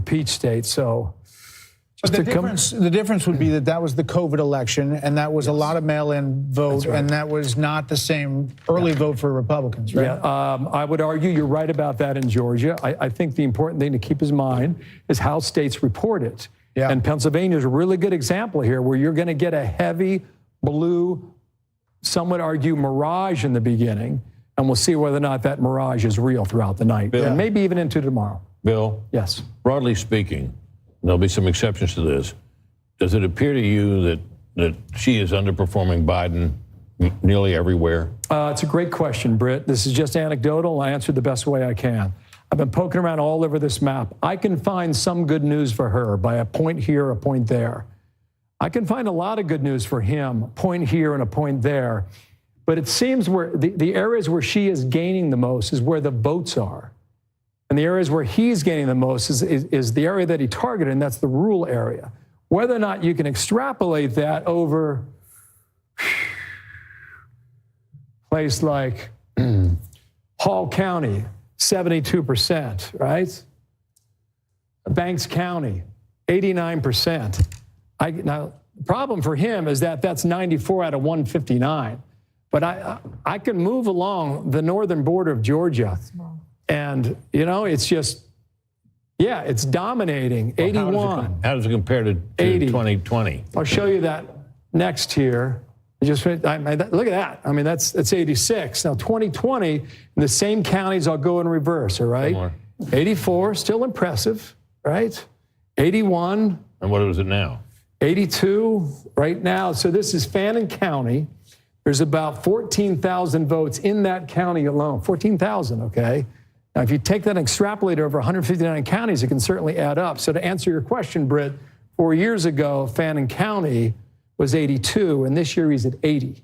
L: Peach State. So
A: but the difference would be that was the COVID election, and that was a lot of mail-in vote, and that was not the same early vote for Republicans, right?
L: Yeah, I would argue you're right about that in Georgia. I think the important thing to keep in mind is how states report it. Yeah. And Pennsylvania is a really good example here where you're going to get a heavy blue, some would argue mirage in the beginning, and we'll see whether or not that mirage is real throughout the night, and maybe even into tomorrow.
N: Bill?
L: Yes.
N: Broadly speaking, there'll be some exceptions to this. Does it appear to you that she is underperforming Biden nearly everywhere?
L: It's a great question, Britt. This is just anecdotal. I answered the best way I can. I've been poking around all over this map. I can find some good news for her by a point here, a point there. I can find a lot of good news for him, a point here and a point there. But it seems where the areas where she is gaining the most is where the votes are. And the areas where he's gaining the most is the area that he targeted, and that's the rural area. Whether or not you can extrapolate that over a place like Hall County, 72%, right? Banks County, 89%. Now, the problem for him is that that's 94 out of 159. But I can move along the northern border of Georgia, and, you know, it's just, yeah, it's dominating, 81.
N: How does it compare to 2020?
L: I'll show you that next here. Look at that. I mean, that's 86. Now, 2020, in the same counties, I'll go in reverse, all right? 84, still impressive, right? 81.
N: And what is it now?
L: 82 right now. So this is Fannin County. There's about 14,000 votes in that county alone. 14,000, okay? Now, if you take that and extrapolate over 159 counties, it can certainly add up. So to answer your question, Britt, 4 years ago, Fannin County was 82, and this year he's at 80.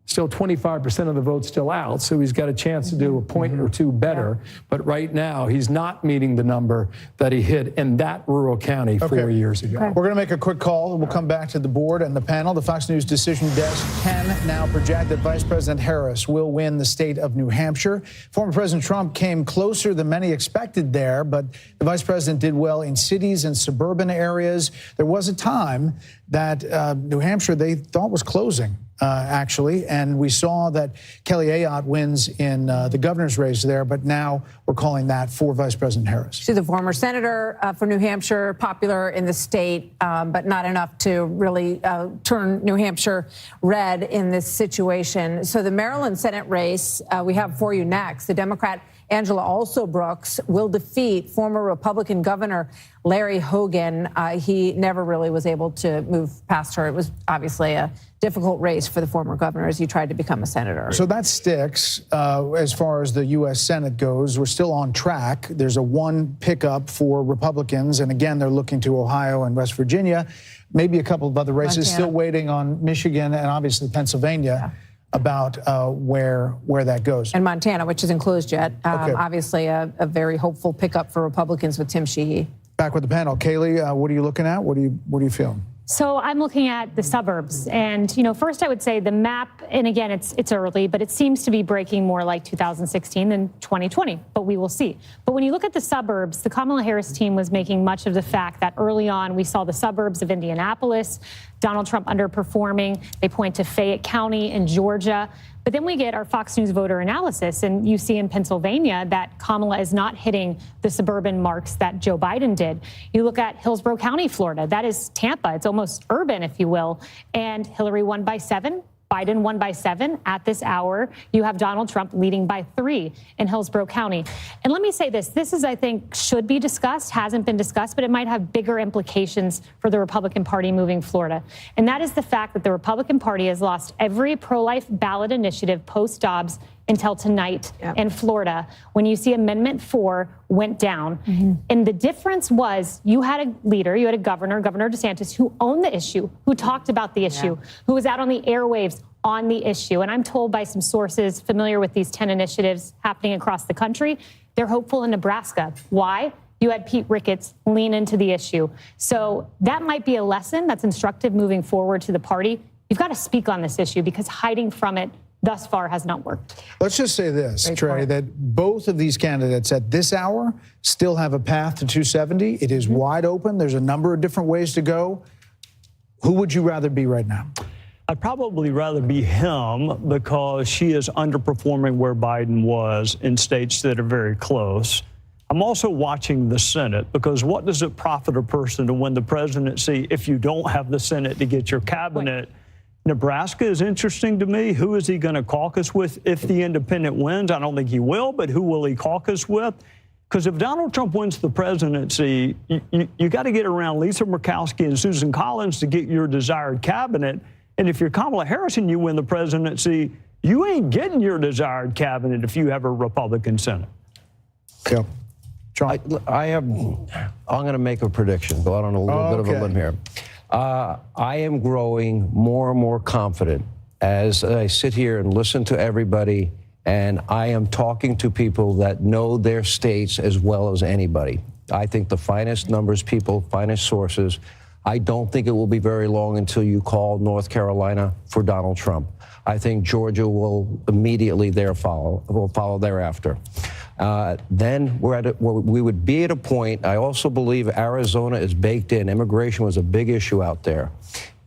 L: Still 25% of the votes still out, so he's got a chance to do a point or two better. But right now, he's not meeting the number that he hit in that rural county 4 years ago.
A: We're going to make a quick call. We'll come back to the board and the panel. The Fox News decision desk can now project that Vice President Harris will win the state of New Hampshire. Former President Trump came closer than many expected there, but the vice president did well in cities and suburban areas. There was a time that New Hampshire they thought was closing. Actually, and we saw that Kelly Ayotte wins in the governor's race there, but now we're calling that for Vice President Harris.
B: She's a former senator for New Hampshire, popular in the state, but not enough to really turn New Hampshire red in this situation. So the Maryland Senate race we have for you next. The Democrat Angela Alsobrooks will defeat former Republican Governor Larry Hogan. He never really was able to move past her. It was obviously a difficult race for the former governor as he tried to become a senator.
A: So that sticks as far as the U.S. Senate goes. We're still on track. There's a one pickup for Republicans, and again, they're looking to Ohio and West Virginia. Maybe a couple of other races.
B: Montana.
A: Still waiting on Michigan and obviously Pennsylvania. About where that goes.
B: And Montana, which isn't closed yet. Obviously a very hopeful pickup for Republicans with Tim Sheehy.
A: Back with the panel. Kaylee, what are you looking at? What do you feel?
H: So I'm looking at the suburbs, and first I would say the map, and again it's early, but it seems to be breaking more like 2016 than 2020, but we will see. But when you look at the suburbs, the Kamala Harris team was making much of the fact that early on we saw the suburbs of Indianapolis, Donald Trump underperforming. They point to Fayette County in Georgia. But then we get our Fox News voter analysis, and you see in Pennsylvania that Kamala is not hitting the suburban marks that Joe Biden did. You look at Hillsborough County, Florida. That is Tampa. It's almost urban, if you will. And Hillary won by 7. Biden won by 7 at this hour. You have Donald Trump leading by 3 in Hillsborough County. And let me say this. This is, I think, should be discussed, hasn't been discussed, but it might have bigger implications for the Republican Party moving Florida. And that is the fact that the Republican Party has lost every pro-life ballot initiative post-Dobbs until tonight in Florida, when you see Amendment 4 went down. And the difference was you had a leader, you had a Governor DeSantis, who owned the issue, who talked about the issue, who was out on the airwaves on the issue. And I'm told by some sources familiar with these 10 initiatives happening across the country, they're hopeful in Nebraska. Why? You had Pete Ricketts lean into the issue. So that might be a lesson that's instructive moving forward to the party. You've got to speak on this issue because hiding from it thus far has not worked.
A: Let's just say this, Trey, that both of these candidates at this hour still have a path to 270. It is wide open. There's a number of different ways to go. Who would you rather be right now?
M: I'd probably rather be him because she is underperforming where Biden was in states that are very close. I'm also watching the Senate because what does it profit a person to win the presidency if you don't have the Senate to get your cabinet? Nebraska is interesting to me. Who is he going to caucus with if the independent wins? I don't think he will, but who will he caucus with? Because if Donald Trump wins the presidency, you got to get around Lisa Murkowski and Susan Collins to get your desired cabinet. And if you're Kamala Harris and you win the presidency, you ain't getting your desired cabinet if you have a Republican Senate.
A: Yeah.
G: I'm going to make a prediction, go out on a little bit of a limb here. I am growing more and more confident as I sit here and listen to everybody And I am talking to people that know their states as well as anybody. I think the finest numbers people, finest sources. I don't think it will be very long until you call North Carolina for Donald Trump. I think Georgia will immediately follow thereafter. Then we would be at a point. I also believe Arizona is baked in. Immigration was a big issue out there.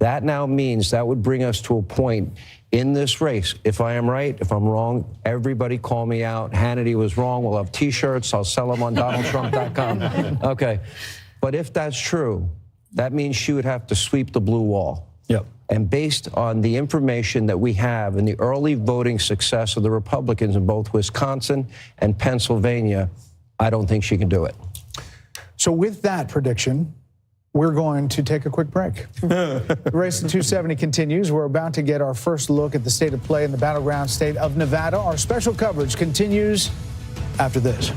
G: That now means that would bring us to a point in this race. If I am right, if I'm wrong, everybody call me out. Hannity was wrong. We'll have T-shirts. I'll sell them on DonaldTrump.com. Okay. But if that's true, that means she would have to sweep the blue wall.
K: Yep.
G: And based on the information that we have and the early voting success of the Republicans in both Wisconsin and Pennsylvania, I don't think she can do it.
A: So with that prediction, we're going to take a quick break. The race to 270 continues. We're about to get our first look at the state of play in the battleground state of Nevada. Our special coverage continues after this.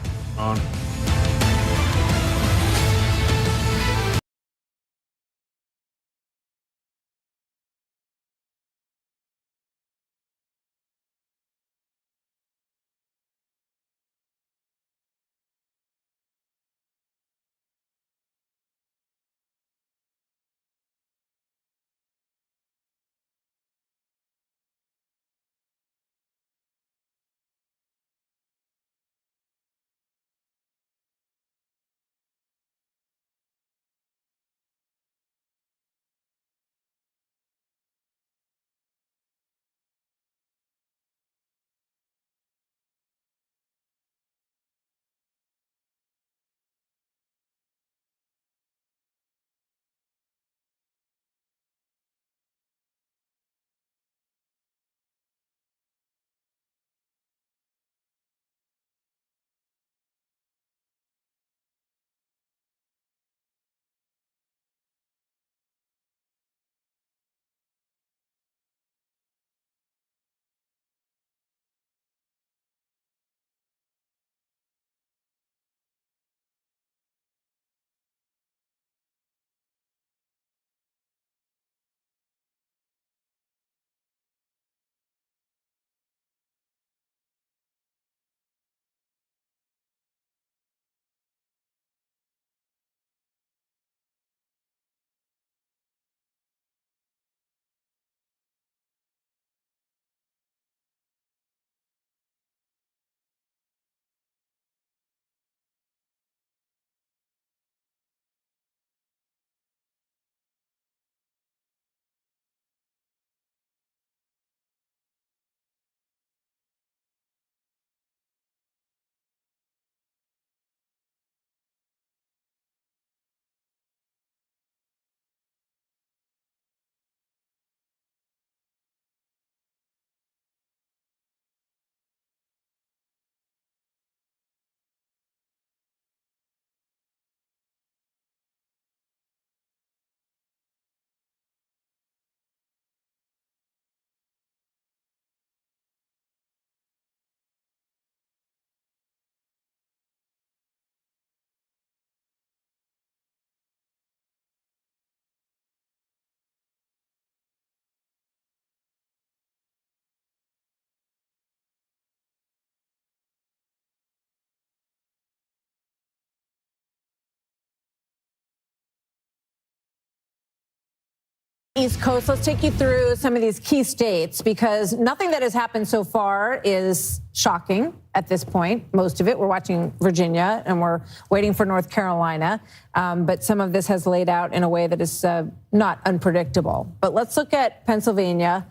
B: East Coast, let's take you through some of these key states because nothing that has happened so far is shocking at this point. Most of it, we're watching Virginia and we're waiting for North Carolina. But some of this has laid out in a way that is not unpredictable. But let's look at Pennsylvania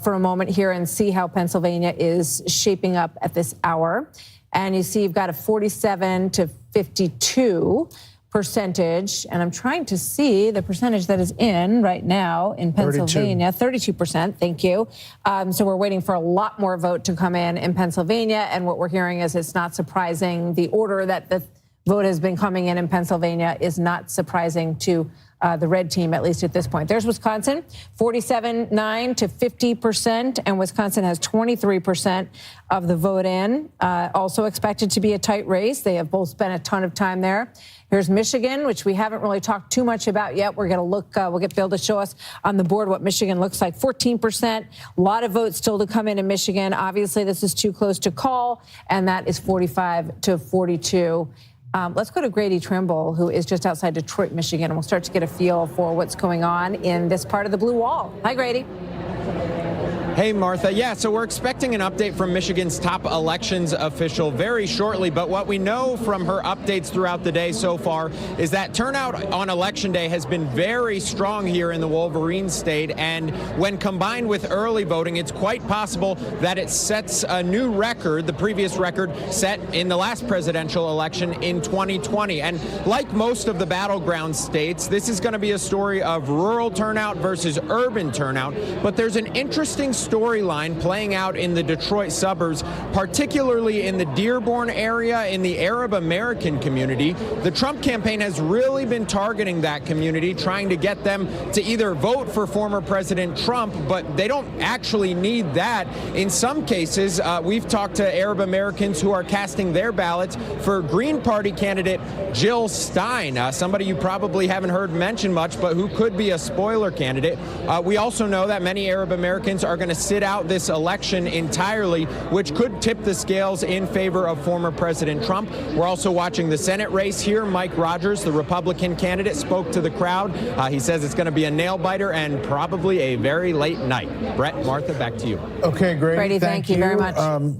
B: for a moment here and see how Pennsylvania is shaping up at this hour. And you see you've got a 47 to 52 percentage, and I'm trying to see the percentage that is in right now in Pennsylvania, 32%, thank you. So we're waiting for a lot more vote to come in Pennsylvania, and what we're hearing is it's not surprising. The order that the vote has been coming in Pennsylvania is not surprising to the red team, at least at this point. There's Wisconsin, 47.9 to 50%, and Wisconsin has 23% of the vote in. Also expected to be a tight race. They have both spent a ton of time there. Here's Michigan, which we haven't really talked too much about yet. We're going to look, we'll get Bill to show us on the board what Michigan looks like. 14%, a lot of votes still to come in Michigan. Obviously, this is too close to call, and that is 45 to 42. Let's go to Grady Trimble, who is just outside Detroit, Michigan, and we'll start to get a feel for what's going on in this part of the blue wall. Hi, Grady.
T: Hey, Martha. Yeah, so we're expecting an update from Michigan's top elections official very shortly. But what we know from her updates throughout the day so far is that turnout on Election Day has been very strong here in the Wolverine State. And when combined with early voting, it's quite possible that it sets a new record, the previous record set in the last presidential election in 2020. And like most of the battleground states, this is going to be a story of rural turnout versus urban turnout. But there's an interesting storyline playing out in the Detroit suburbs, particularly in the Dearborn area, in the Arab American community. The Trump campaign has really been targeting that community, trying to get them to either vote for former President Trump, but they don't actually need that. In some cases, we've talked to Arab Americans who are casting their ballots for Green Party candidate Jill Stein, somebody you probably haven't heard mentioned much, but who could be a spoiler candidate. We also know that many Arab Americans are going to sit out this election entirely, which could tip the scales in favor of former President Trump. We're also watching the Senate race here. Mike Rogers, the Republican candidate, spoke to the crowd. He says it's going to be a nail-biter and probably a very late night. Brett, Martha, back to you.
A: Okay,
B: Grady, thank you very much.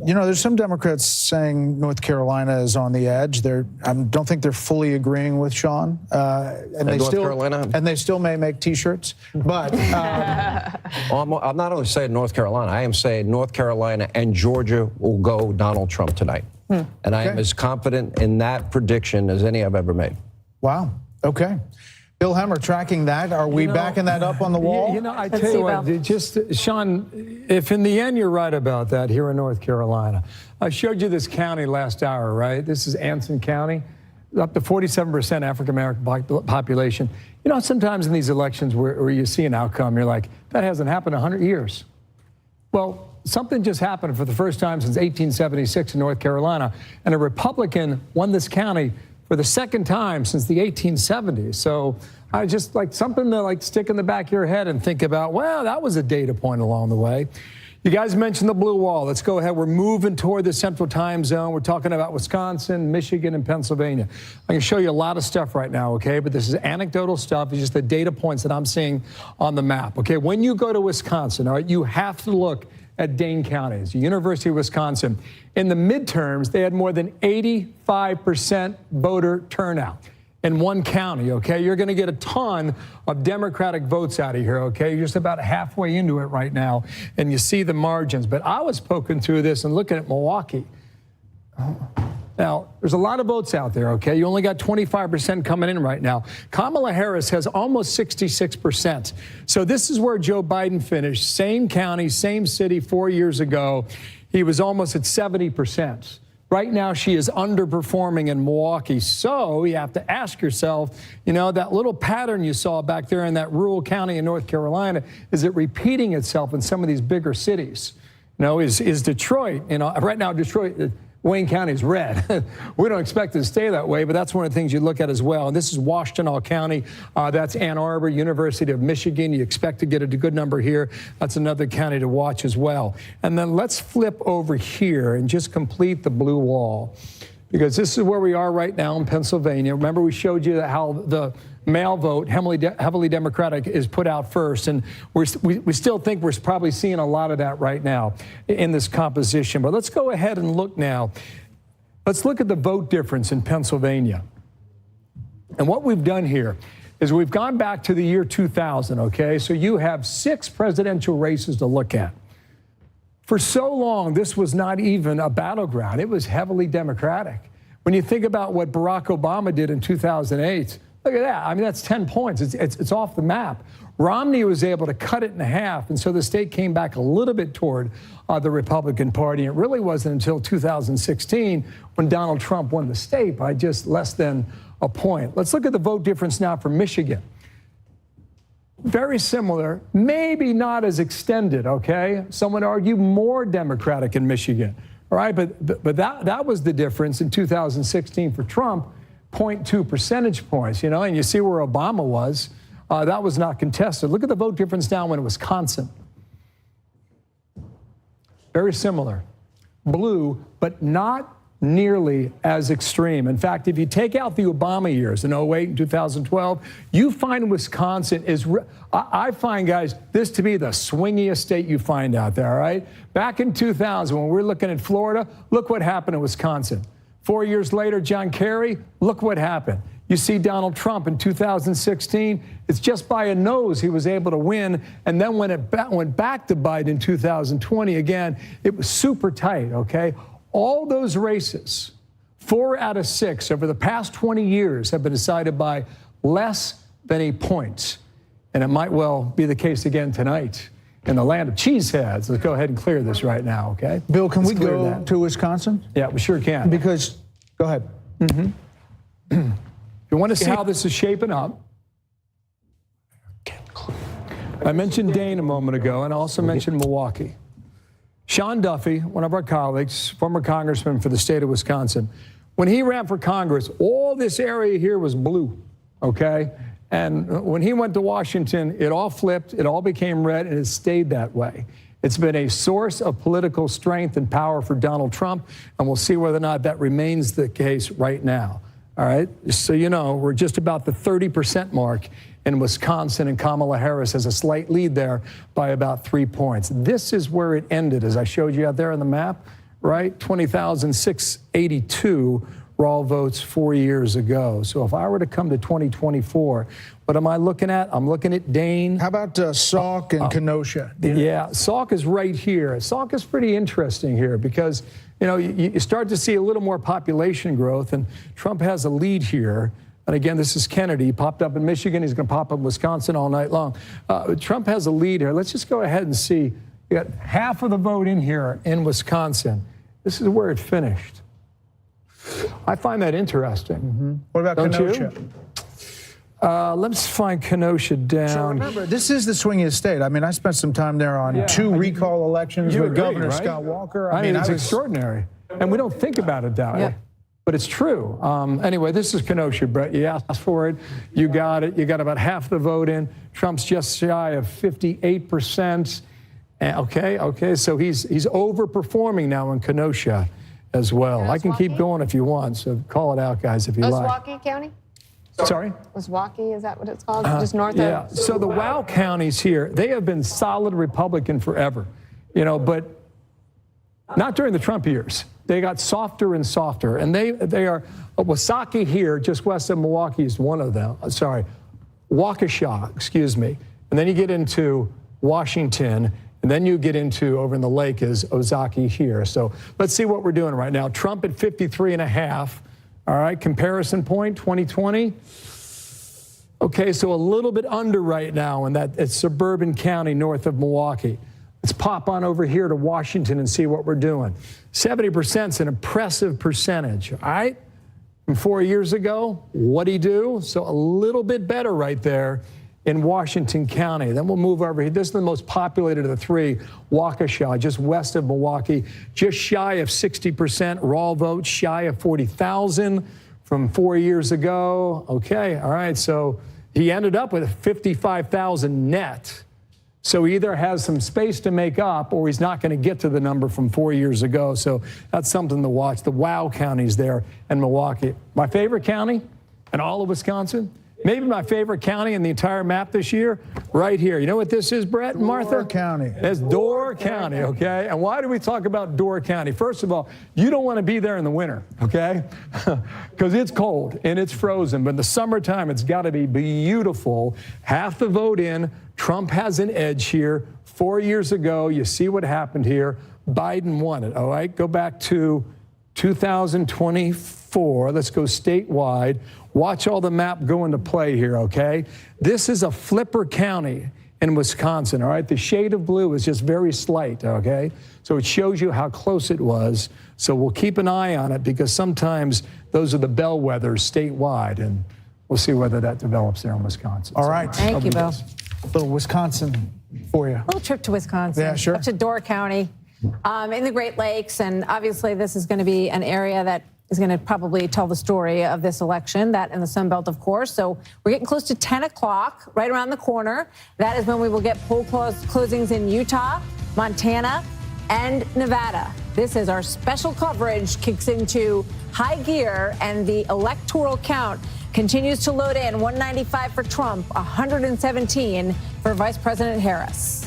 A: You know, there's some Democrats saying North Carolina is on the edge. I don't think they're fully agreeing with Sean. And
G: North Carolina?
A: And they still may make T-shirts. But
G: I'm not only saying North Carolina, I am saying North Carolina and Georgia will go Donald Trump tonight. And I am as confident in that prediction as any I've ever made.
A: Wow. Okay. Bill Hemmer tracking that. Are we backing that up on the wall?
L: You know, I tell you what, just, Sean, if in the end you're right about that here in North Carolina, I showed you this county last hour, right? This is Anson County, up to 47% African-American population. You know, sometimes in these elections where you see an outcome, you're like, that hasn't happened in 100 years. Well, something just happened for the first time since 1876 in North Carolina, and a Republican won this county for the second time since the 1870s. So I just like something to stick in the back of your head and think about, well, that was a data point along the way. You guys mentioned the blue wall. Let's go ahead. We're moving toward the central time zone. We're talking about Wisconsin, Michigan, and Pennsylvania. I can show you a lot of stuff right now, okay? But this is anecdotal stuff. It's just the data points that I'm seeing on the map, okay? When you go to Wisconsin, all right, you have to look at Dane County. It's the University of Wisconsin. In the midterms, they had more than 85% voter turnout in one county, okay? You're going to get a ton of Democratic votes out of here, okay? You're just about halfway into it right now, and you see the margins. But I was poking through this and looking at Milwaukee. Now, there's a lot of votes out there, okay? You only got 25% coming in right now. Kamala Harris has almost 66%. So this is where Joe Biden finished. Same county, same city 4 years ago. He was almost at 70%. Right now, she is underperforming in Milwaukee. So you have to ask yourself, you know, that little pattern you saw back there in that rural county in North Carolina, is it repeating itself in some of these bigger cities? You know, is Detroit, you know, right now Detroit, Wayne County is red. We don't expect it to stay that way, but that's one of the things you look at as well. And this is Washtenaw County. That's Ann Arbor, University of Michigan. You expect to get a good number here. That's another county to watch as well. And then let's flip over here and just complete the blue wall, because this is where we are right now in Pennsylvania. Remember, we showed you how the mail vote, heavily Democratic, is put out first. And we still think we're probably seeing a lot of that right now in this composition. But let's go ahead and look now. Let's look at the vote difference in Pennsylvania. And what we've done here is we've gone back to the year 2000, okay? So you have 6 presidential races to look at. For so long, this was not even a battleground. It was heavily Democratic. When you think about what Barack Obama did in 2008, look at that. I mean, that's 10 points. It's off the map. Romney was able to cut it in half, and so the state came back a little bit toward the Republican Party. It really wasn't until 2016 when Donald Trump won the state by just less than a point. Let's look at the vote difference now for Michigan. very similar, maybe not as extended, okay? Some would argue more Democratic in Michigan, all right? But that was the difference in 2016 for Trump, 0.2 percentage points, you know, and you see where Obama was. That was not contested. Look at the vote difference now in Wisconsin. Very similar. Blue, but not nearly as extreme. In fact, if you take out the Obama years in 08 and 2012, you find Wisconsin is, I find, guys, this to be the swingiest state you find out there, all right? Back in 2000, when we're looking at Florida, look what happened in Wisconsin. 4 years later, John Kerry, look what happened. You see Donald Trump in 2016, it's just by a nose he was able to win. And then when it went back to Biden in 2020, again, it was super tight, okay? All those races, 4 out of 6 over the past 20 years have been decided by less than a point. And it might well be the case again tonight in the land of cheeseheads. Let's go ahead and clear this right now, okay?
A: Bill, can we go to Wisconsin?
L: Yeah, we sure can.
A: Because, go ahead.
L: You want to see how this is shaping up? I mentioned Dane a moment ago, and I also mentioned Milwaukee. Sean Duffy, one of our colleagues, former congressman for the state of Wisconsin, when he ran for Congress, all this area here was blue, okay? And when he went to Washington, it all flipped, it all became red, and it stayed that way. It's been a source of political strength and power for Donald Trump, and we'll see whether or not that remains the case right now. All right, so you know, we're just about the 30% mark in Wisconsin, and Kamala Harris has a slight lead there by about 3 points. This is where it ended, as I showed you out there on the map, right? 20,682 raw votes 4 years ago. So if I were to come to 2024, what am I looking at? I'm looking at Dane.
A: How about Sauk and Kenosha?
L: Yeah, Sauk is right here. Sauk is pretty interesting here because, you know, you start to see a little more population growth, and Trump has a lead here. And again, this is Kennedy. He popped up in Michigan. He's going to pop up in Wisconsin all night long. Trump has a lead here. Let's just go ahead and see. You got half of the vote in here in Wisconsin. This is where it finished. I find that interesting.
A: What about Kenosha?
L: Let's find Kenosha down.
A: So remember, this is the swingiest state. I mean, I spent some time there on 2 recall elections with Governor Scott Walker.
L: I mean, it's extraordinary. And we don't think about it that way. But it's true. Anyway, this is Kenosha, Brett. You asked for it. You got it. You got about half the vote in. Trump's just shy of 58%. Okay. So he's overperforming now in Kenosha as well. I can keep going if you want. So call it out, guys, if you like.
O: Milwaukee County?
L: Sorry?
O: Milwaukee, is that what it's called? Just north of?
L: So the WOW counties here, they have been solid Republican forever, you know, but not during the Trump years. They got softer and softer, and they are, Wasaki here, just west of Milwaukee is one of them. Sorry, Waukesha, excuse me. And then you get into Washington, and then you get into, over in the lake is Ozaki here. So let's see what we're doing right now. Trump at 53.5. All right, comparison point, 2020. Okay, so a little bit under right now in that suburban county north of Milwaukee. Let's pop on over here to Washington and see what we're doing. 70% is an impressive percentage, all right? From 4 years ago, what'd he do? So a little bit better right there in Washington County. Then we'll move over here. This is the most populated of the 3, Waukesha, just west of Milwaukee, just shy of 60% raw votes, shy of 40,000 from 4 years ago. Okay, all right, so he ended up with 55,000 net. So he either has some space to make up or he's not going to get to the number from 4 years ago. So that's something to watch. The WOW counties there in Milwaukee. My favorite county in all of Wisconsin, maybe my favorite county in the entire map this year, right here. You know what this is, Brett and Martha?
A: Door County.
L: It's Door County, okay? And why do we talk about Door County? First of all, you don't want to be there in the winter, okay? Because it's cold and it's frozen. But in the summertime, it's got to be beautiful. Half the vote in. Trump has an edge here. 4 years ago, you see what happened here. Biden won it, all right? Go back to 2024. Let's go statewide. Watch all the map go into play here, okay? This is a flipper county in Wisconsin, all right? The shade of blue is just very slight, okay? So it shows you how close it was. So we'll keep an eye on it because sometimes those are the bellwethers statewide, and we'll see whether that develops there in Wisconsin.
A: All right.
B: Thank you, Bill.
A: Little Wisconsin for you.
B: A little trip to Wisconsin.
A: Yeah, sure.
B: Up to Door County in the Great Lakes. And obviously, this is going to be an area that is going to probably tell the story of this election, that in the Sun Belt, of course. So we're getting close to 10 o'clock, right around the corner. That is when we will get poll closings in Utah, Montana, and Nevada. This is our special coverage, kicks into high gear, and the electoral count continues to load in. 195 for Trump, 117 for Vice President Harris.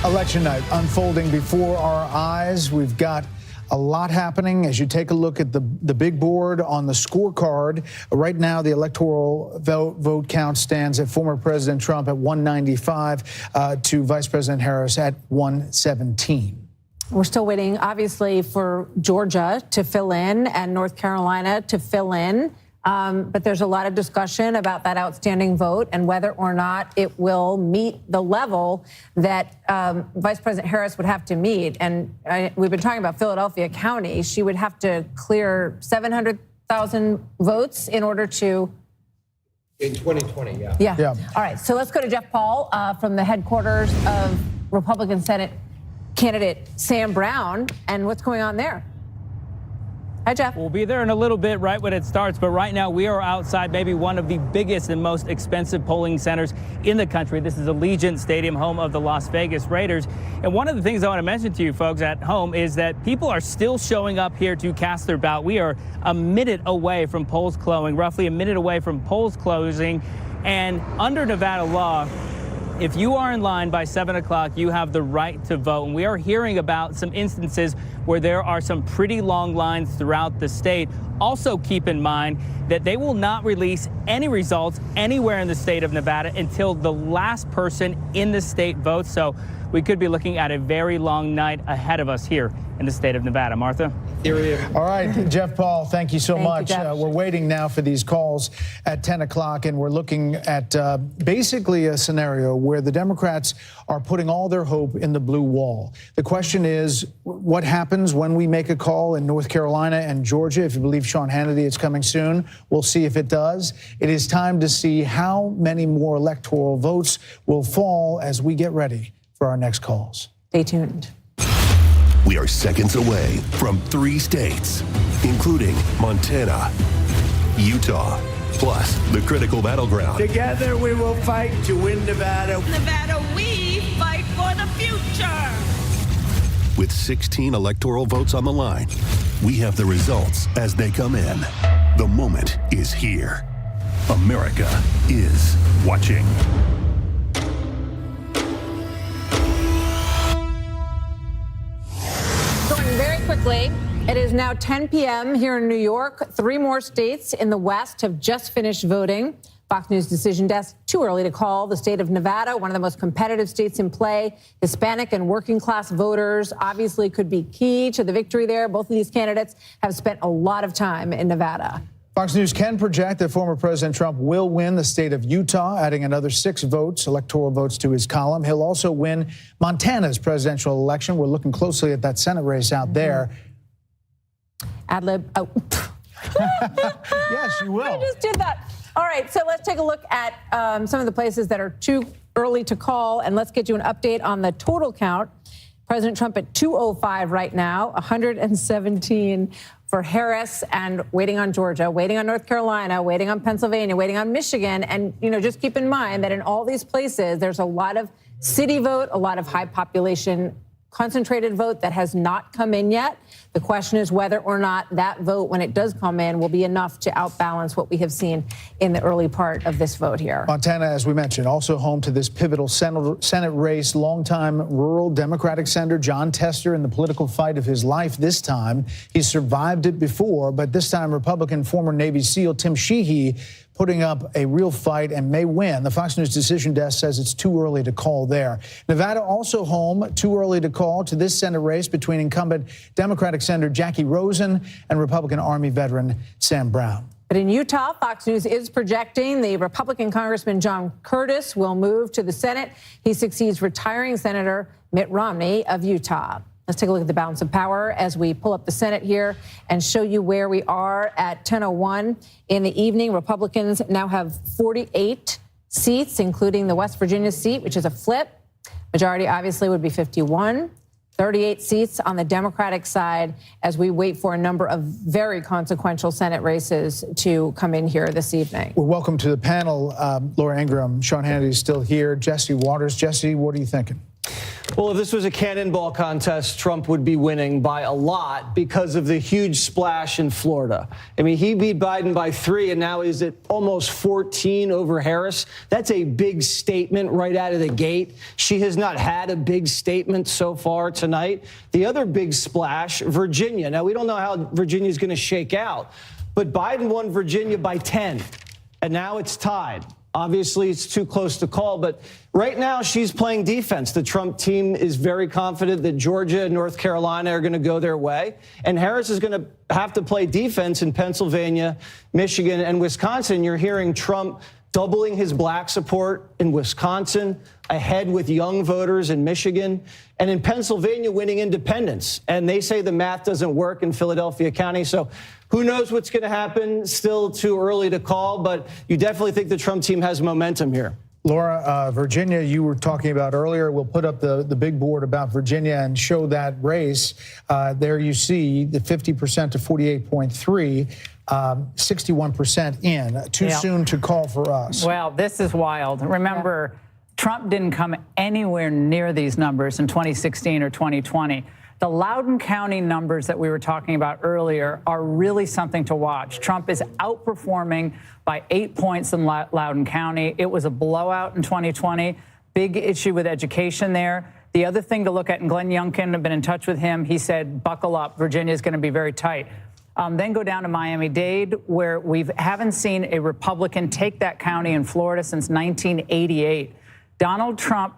A: Election night unfolding before our eyes. We've got a lot happening. As you take a look at the big board on the scorecard, right now the electoral vote count stands at former President Trump at 195 to Vice President Harris at 117.
B: We're still waiting, obviously, for Georgia to fill in and North Carolina to fill in. But there's a lot of discussion about that outstanding vote and whether or not it will meet the level that Vice President Harris would have to meet. And we've been talking about Philadelphia County. She would have to clear 700,000 votes in order to...
G: In 2020, yeah.
B: Yeah. All right. So let's go to Jeff Paul from the headquarters of Republican Senate candidate Sam Brown. And what's going on there? Hi, Jeff.
U: We'll be there in a little bit right when it starts, but right now we are outside maybe one of the biggest and most expensive polling centers in the country. This is Allegiant Stadium, home of the Las Vegas Raiders. And one of the things I want to mention to you folks at home is that people are still showing up here to cast their ballot. We are a minute away from polls closing, roughly a minute away from polls closing. And under Nevada law, if you are in line by 7 o'clock, you have the right to vote. And we are hearing about some instances where there are some pretty long lines throughout the state. Also keep in mind that they will not release any results anywhere in the state of Nevada until the last person in the state votes. So we could be looking at a very long night ahead of us here in the state of Nevada. Martha?
A: All right, Jeff Paul, thank you so much.
B: Jeff.
A: We're waiting now for these calls at 10 o'clock, and we're looking at basically a scenario where the Democrats are putting all their hope in the blue wall. The question is, what happens when we make a call in North Carolina and Georgia? If you believe Sean Hannity, it's coming soon. We'll see if it does. It is time to see how many more electoral votes will fall as we get ready for our next calls.
B: Stay tuned.
I: We are seconds away from 3 states, including Montana, Utah, plus the critical battleground.
J: Together we will fight to win Nevada.
D: Nevada, we fight for the future.
I: With 16 electoral votes on the line, we have the results as they come in. The moment is here. America is watching.
B: Very quickly, it is now 10 p.m. here in New York. 3 more states in the West have just finished voting. Fox News Decision Desk, too early to call. The state of Nevada, one of the most competitive states in play. Hispanic and working class voters obviously could be key to the victory there. Both of these candidates have spent a lot of time in Nevada.
A: Fox News can project that former President Trump will win the state of Utah, adding another 6 votes, electoral votes to his column. He'll also win Montana's presidential election. We're looking closely at that Senate race out there.
B: Ad lib. Oh.
A: Yes, you will.
B: I just did that. All right, so let's take a look at some of the places that are too early to call, and let's get you an update on the total count. President Trump at 205 right now, 117 for Harris, and waiting on Georgia, waiting on North Carolina, waiting on Pennsylvania, waiting on Michigan. And, just keep in mind that in all these places, there's a lot of city vote, a lot of high population concentrated vote that has not come in yet. The question is whether or not that vote, when it does come in, will be enough to outbalance what we have seen in the early part of this vote here.
A: Montana, as we mentioned, also home to this pivotal Senate race. Longtime rural Democratic Senator John Tester in the political fight of his life this time. He survived it before, but this time Republican former Navy SEAL Tim Sheehy putting up a real fight and may win. The Fox News Decision Desk says it's too early to call there. Nevada also home, too early to call, to this Senate race between incumbent Democratic Senator Jackie Rosen and Republican Army veteran Sam Brown.
B: But in Utah, Fox News is projecting the Republican Congressman John Curtis will move to the Senate. He succeeds retiring Senator Mitt Romney of Utah. Let's take a look at the balance of power as we pull up the Senate here and show you where we are at 10:01 in the evening. Republicans now have 48 seats, including the West Virginia seat, which is a flip. Majority obviously would be 51. 38 seats on the Democratic side as we wait for a number of very consequential Senate races to come in here this evening.
A: Well, welcome to the panel, Laura Ingraham. Sean Hannity is still here. Jesse Waters. Jesse, what are you thinking?
E: Well, if this was a cannonball contest, Trump would be winning by a lot because of the huge splash in Florida. I mean, he beat Biden by 3, and now is at almost 14 over Harris. That's a big statement right out of the gate. She has not had a big statement so far tonight. The other big splash, Virginia. Now, we don't know how Virginia is going to shake out, but Biden won Virginia by 10, and now it's tied. Obviously, it's too close to call, but right now she's playing defense. The Trump team is very confident that Georgia and North Carolina are going to go their way, and Harris is going to have to play defense in Pennsylvania, Michigan, and Wisconsin. You're hearing Trump doubling his black support in Wisconsin, ahead with young voters in Michigan, and in Pennsylvania winning independents. And they say the math doesn't work in Philadelphia County. So who knows what's going to happen? Still too early to call, but you definitely think the Trump team has momentum here.
A: Laura, Virginia, you were talking about earlier. We'll put up the big board about Virginia and show that race. There you see the 50% to 48.3. 61% in. Too soon to call for us.
V: Well, this is wild. Remember, Trump didn't come anywhere near these numbers in 2016 or 2020. The Loudoun County numbers that we were talking about earlier are really something to watch. Trump is outperforming by 8 points in Loudoun County. It was a blowout in 2020. Big issue with education there. The other thing to look at, and Glenn Youngkin, I've been in touch with him, he said, buckle up, Virginia is going to be very tight. Then go down to Miami-Dade, where we haven't seen a Republican take that county in Florida since 1988. Donald Trump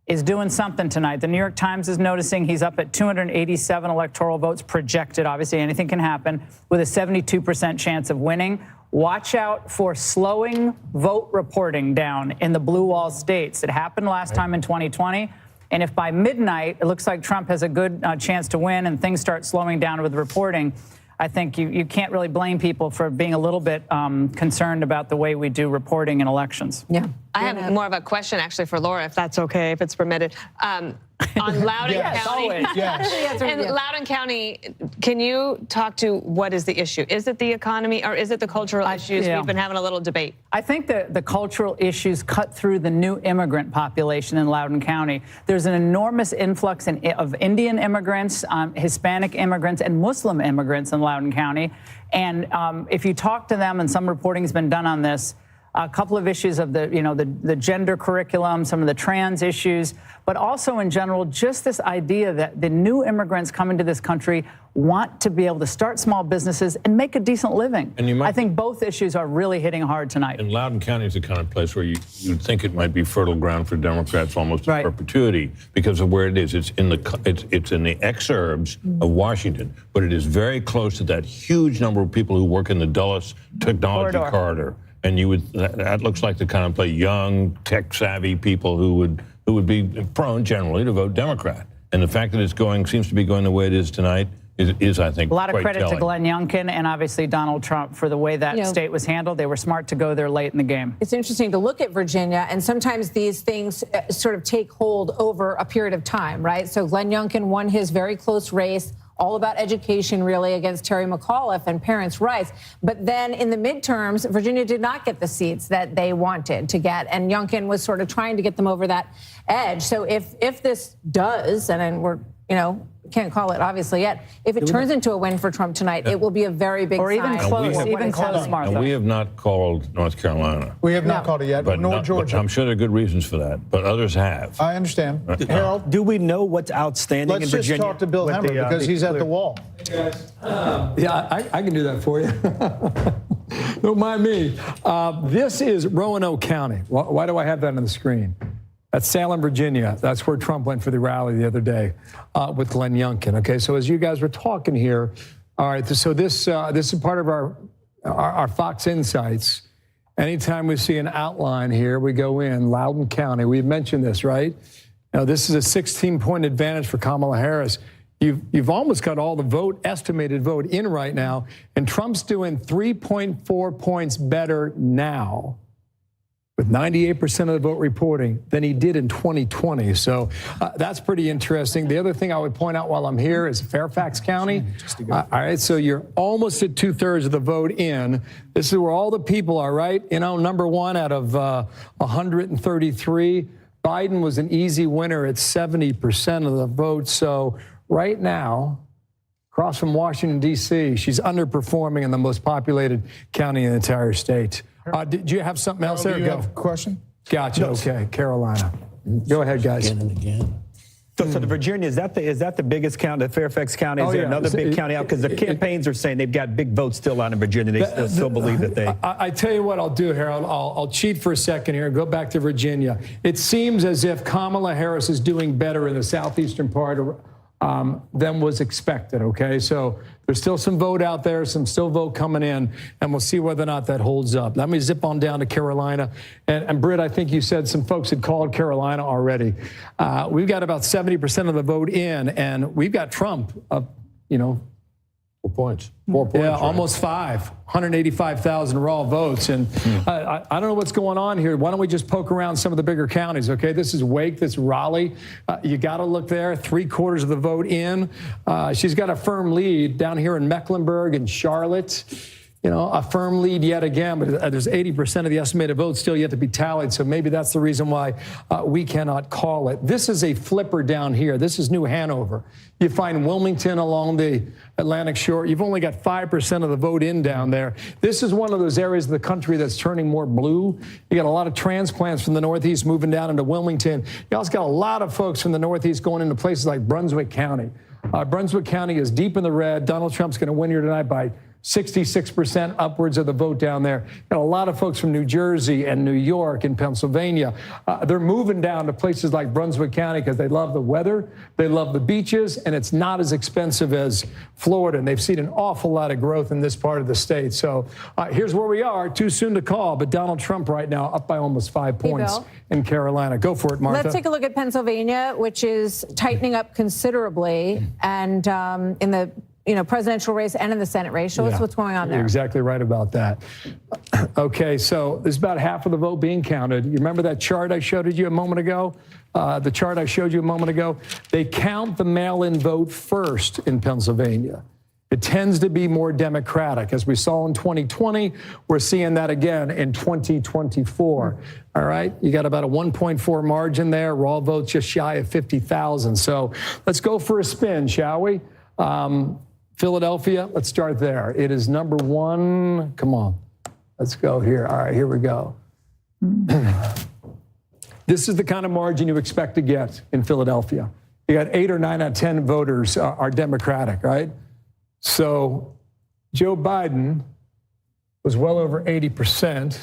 V: is doing something tonight. The New York Times is noticing he's up at 287 electoral votes projected. Obviously, anything can happen, with a 72% chance of winning. Watch out for slowing vote reporting down in the blue wall states. It happened last time in 2020. And if by midnight it looks like Trump has a good chance to win and things start slowing down with reporting, I think you can't really blame people for being a little bit concerned about the way we do reporting in elections.
B: Yeah.
O: I have more of a question, actually, for Laura, if that's okay, if it's permitted. On Loudoun County.
A: Yes.
O: In Loudoun County, can you talk to what is the issue? Is it the economy or is it the cultural issues?
V: Yeah.
O: We've been having a little debate.
V: I think the cultural issues cut through the new immigrant population in Loudoun County. There's an enormous influx of Indian immigrants, Hispanic immigrants, and Muslim immigrants in Loudoun County. And if you talk to them, and some reporting has been done on this, a couple of issues of the gender curriculum, some of the trans issues, but also in general, just this idea that the new immigrants coming to this country want to be able to start small businesses and make a decent living. And I think both issues are really hitting hard tonight.
N: And Loudoun County is the kind of place where you'd think it might be fertile ground for Democrats almost in perpetuity because of where it is. It's in the exurbs of Washington, but it is very close to that huge number of people who work in the Dulles Technology Corridor. And that looks like the kind of place, young, tech-savvy people who would be prone generally to vote Democrat. And the fact that it seems to be going the way it is tonight is I think,
V: a lot of credit
N: telling.
V: to Glenn Youngkin and obviously Donald Trump for the way that state was handled. They were smart to go there late in the game.
B: It's interesting to look at Virginia, and sometimes these things sort of take hold over a period of time, right? So Glenn Youngkin won his very close race, all about education, really, against Terry McAuliffe and parents' rights. But then in the midterms, Virginia did not get the seats that they wanted to get, and Youngkin was sort of trying to get them over that edge. So if this does, and then we're, can't call it obviously yet, if it turns into a win for Trump tonight, it will be a very big
V: or
B: sign.
V: even close, Martha.
N: And we have not called North Carolina.
A: We have not called it yet, nor Georgia.
N: But I'm sure there are good reasons for that, but others have.
A: I understand. Harold?
K: Do we know what's outstanding in Virginia?
A: Let's just talk to Bill Hemmer because he's at the wall.
L: Yeah, I can do that for you. Don't mind me. This is Roanoke County. Why do I have that on the screen? That's Salem, Virginia. That's where Trump went for the rally the other day with Glenn Youngkin. Okay, so as you guys were talking here, all right, so this is part of our Fox Insights. Anytime we see an outline here, we go in Loudoun County. We've mentioned this, right? Now, this is a 16-point advantage for Kamala Harris. You've almost got all the estimated vote in right now, and Trump's doing 3.4 points better now, with 98% of the vote reporting, than he did in 2020. So that's pretty interesting. The other thing I would point out while I'm here is Fairfax County. All right, so you're almost at 2/3 of the vote in. This is where all the people are, right? Number one out of 133. Biden was an easy winner at 70% of the vote. So right now, across from Washington, D.C., she's underperforming in the most populated county in the entire state. Did you have something else there?
A: Do you have a question?
L: Gotcha. No. Okay, Carolina. Go ahead, guys.
K: So the Virginia, is that the biggest county? Fairfax County, is there another big county out? Because the campaigns are saying they've got big votes still out in Virginia. They still believe that they...
L: I tell you what I'll do, Harold. I'll cheat for a second here and go back to Virginia. It seems as if Kamala Harris is doing better in the southeastern part than was expected, okay? So there's still some vote out there, some still vote coming in, and we'll see whether or not that holds up. Let me zip on down to Carolina. And Britt, I think you said some folks had called Carolina already. We've got about 70% of the vote in, and we've got Trump up,
N: 4 points. 4 points.
L: Yeah,
N: right?
L: almost 185,000 raw votes. And I don't know what's going on here. Why don't we just poke around some of the bigger counties, okay? This is Wake, this is Raleigh. You got to look there, 3/4 of the vote in. She's got a firm lead down here in Mecklenburg and Charlotte. A firm lead yet again, but there's 80% of the estimated votes still yet to be tallied, so maybe that's the reason why we cannot call it. This is a flipper down here. This is New Hanover. You find Wilmington along the Atlantic shore. You've only got 5% of the vote in down there. This is one of those areas of the country that's turning more blue. You got a lot of transplants from the Northeast moving down into Wilmington. You also got a lot of folks from the Northeast going into places like Brunswick County. Brunswick County is deep in the red. Donald Trump's going to win here tonight by 66% upwards of the vote down there. Got a lot of folks from New Jersey and New York and Pennsylvania. They're moving down to places like Brunswick County because they love the weather, they love the beaches, and it's not as expensive as Florida. And they've seen an awful lot of growth in this part of the state. So here's where we are. Too soon to call, but Donald Trump right now up by almost 5 points in Carolina. Go for it, Martha.
B: Let's take a look at Pennsylvania, which is tightening up considerably, and in the presidential race and in the Senate race. Show us what's going on there.
L: You're exactly right about that. Okay, so there's about half of the vote being counted. You remember that chart I showed you a moment ago? The chart I showed you a moment ago? They count the mail-in vote first in Pennsylvania. It tends to be more Democratic. As we saw in 2020, we're seeing that again in 2024. All right, you got about a 1.4 margin there. Raw votes just shy of 50,000. So let's go for a spin, shall we? Philadelphia, let's start there. It is number one. Come on, let's go here. All right, here we go. This is the kind of margin you expect to get in Philadelphia. You got 8 or 9 out of 10 voters are Democratic, right? So Joe Biden was well over 80%.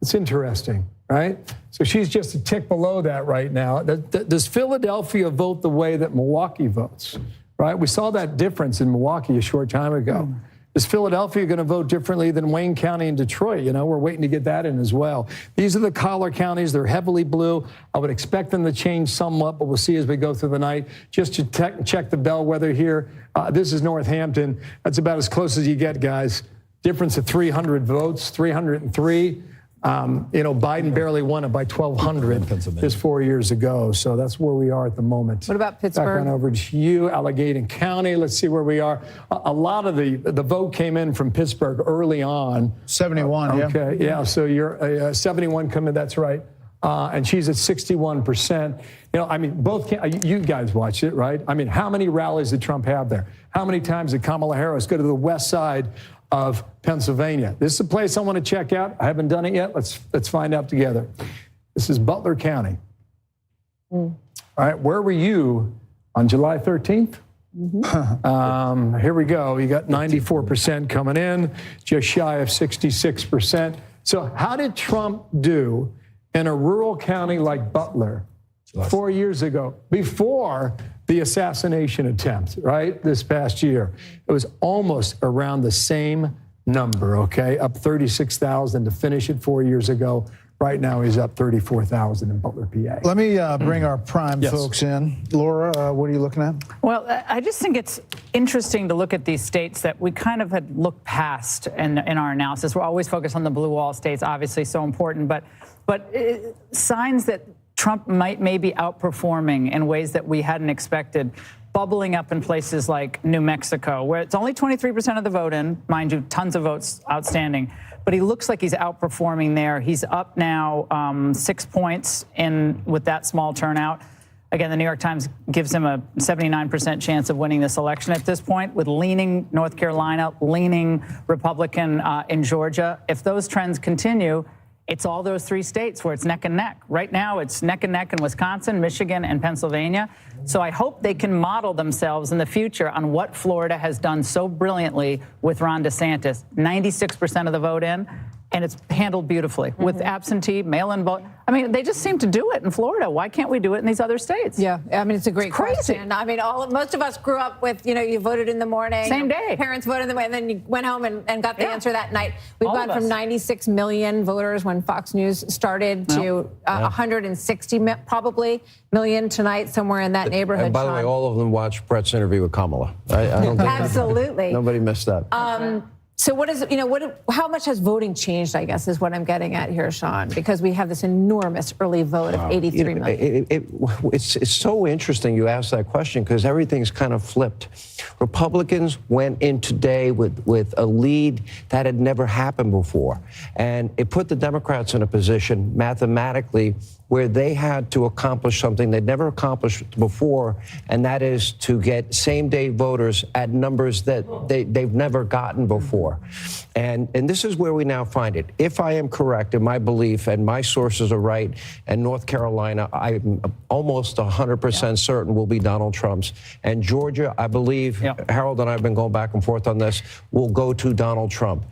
L: It's interesting, right? So she's just a tick below that right now. Does Philadelphia vote the way that Milwaukee votes, right? We saw that difference in Milwaukee a short time ago. Is Philadelphia going to vote differently than Wayne County and Detroit? We're waiting to get that in as well. These are the collar counties. They're heavily blue. I would expect them to change somewhat, but we'll see as we go through the night. Just to check the bellwether here, this is Northampton. That's about as close as you get, guys. Difference of 300 votes, 303. Biden barely won it by 1,200 just 4 years ago. So that's where we are at the moment.
B: What about Pittsburgh?
L: Back on over to you, Allegheny County. Let's see where we are. A lot of the vote came in from Pittsburgh early on.
A: 71,
L: Okay, yeah. So you're 71 coming. That's right. And she's at 61%. Both you guys watched it, right? How many rallies did Trump have there? How many times did Kamala Harris go to the west side of Pennsylvania? This is a place I want to check out. I haven't done it yet. Let's find out together. This is Butler County. All right, where were you on July 13th? Here we go. You got 94% coming in, just shy of 66%. So how did Trump do in a rural county like Butler 4 years ago, before the assassination attempt, right, this past year? It was almost around the same number, okay, up 36,000 to finish it 4 years ago. Right now, he's up 34,000 in Butler, PA.
A: Let me bring our prime folks in. Laura, what are you looking at?
V: Well, I just think it's interesting to look at these states that we kind of had looked past in our analysis. We're always focused on the blue wall states, obviously so important, but signs that Trump might maybe outperforming in ways that we hadn't expected, bubbling up in places like New Mexico, where it's only 23% of the vote in, mind you, tons of votes outstanding, but he looks like he's outperforming there. He's up now 6 points with that small turnout. Again, the New York Times gives him a 79% chance of winning this election at this point, with leaning North Carolina, leaning Republican in Georgia. If those trends continue, it's all those 3 states where it's neck and neck. Right now, it's neck and neck in Wisconsin, Michigan, and Pennsylvania. So I hope they can model themselves in the future on what Florida has done so brilliantly with Ron DeSantis. 96% of the vote in, and it's handled beautifully with absentee, mail-in vote. They just seem to do it in Florida. Why can't we do it in these other states?
B: Yeah, it's a great
V: crazy
B: question. Most of us grew up with, you voted in the morning.
V: Same day.
B: Parents voted in the morning, and then you went home and got the answer that night. We've gone from 96 million voters when Fox News started to 160 probably million tonight, somewhere in that neighborhood.
G: And by the way, all of them watched Brett's interview with Kamala. I don't think
B: absolutely
G: nobody missed that.
B: So how much has voting changed, I guess, is what I'm getting at here, Sean, because we have this enormous early vote of 83 million.
G: It's so interesting you asked that question, because everything's kind of flipped. Republicans went in today with a lead that had never happened before. And it put the Democrats in a position mathematically where they had to accomplish something they'd never accomplished before, and that is to get same-day voters at numbers that they've never gotten before. And this is where we now find it. If I am correct in my belief, and my sources are right, and North Carolina, I'm almost 100% certain will be Donald Trump's. And Georgia, I believe, Harold and I have been going back and forth on this, will go to Donald Trump.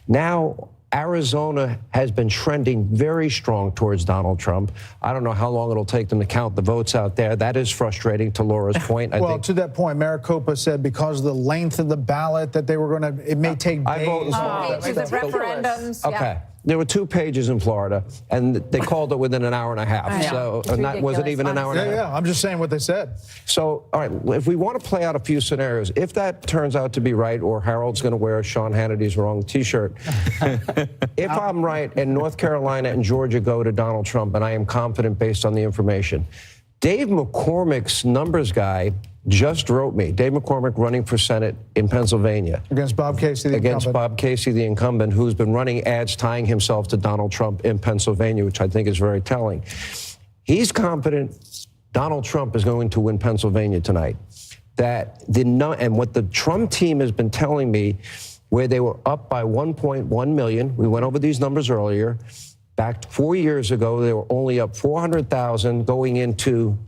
G: Now, Arizona has been trending very strong towards Donald Trump. I don't know how long it'll take them to count the votes out there. That is frustrating, to Laura's point.
A: Well, to that point, Maricopa said because of the length of the ballot that they were going to, it may take days.
B: Pages of referendums.
G: Okay.
B: Yeah.
G: There were 2 pages in Florida, and they called it within an hour and a half.
B: Yeah.
G: So, and that wasn't even an hour and a half.
A: Yeah, I'm just saying what they said.
G: So, all right, if we want to play out a few scenarios, if that turns out to be right, or Harold's going to wear Sean Hannity's wrong T-shirt, if I'm right and North Carolina and Georgia go to Donald Trump, and I am confident based on the information, Dave McCormick's numbers guy just wrote me. Dave McCormick running for Senate in Pennsylvania.
A: Against Bob Casey, the
G: Against
A: incumbent.
G: Bob Casey, the incumbent, who's been running ads tying himself to Donald Trump in Pennsylvania, which I think is very telling. He's confident Donald Trump is going to win Pennsylvania tonight. And what the Trump team has been telling me, where they were up by 1.1 million, we went over these numbers earlier. Back 4 years ago, they were only up 400,000 going into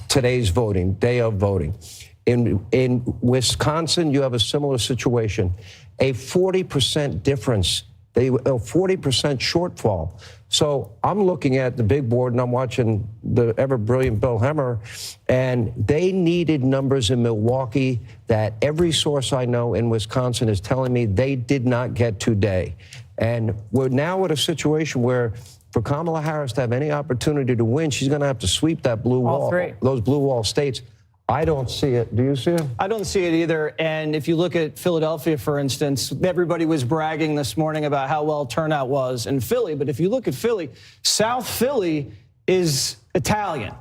G: today's voting, day of voting. In Wisconsin, you have a similar situation. A 40% difference, a 40% shortfall. So I'm looking at the big board and I'm watching the ever-brilliant Bill Hemmer, and they needed numbers in Milwaukee that every source I know in Wisconsin is telling me they did not get today. And we're now at a situation where for Kamala Harris to have any opportunity to win, she's going to have to sweep that blue wall, those blue wall states. I don't see it. Do you see it?
E: I don't see it either. And if you look at Philadelphia, for instance, everybody was bragging this morning about how well turnout was in Philly. But if you look at Philly, South Philly is Italian.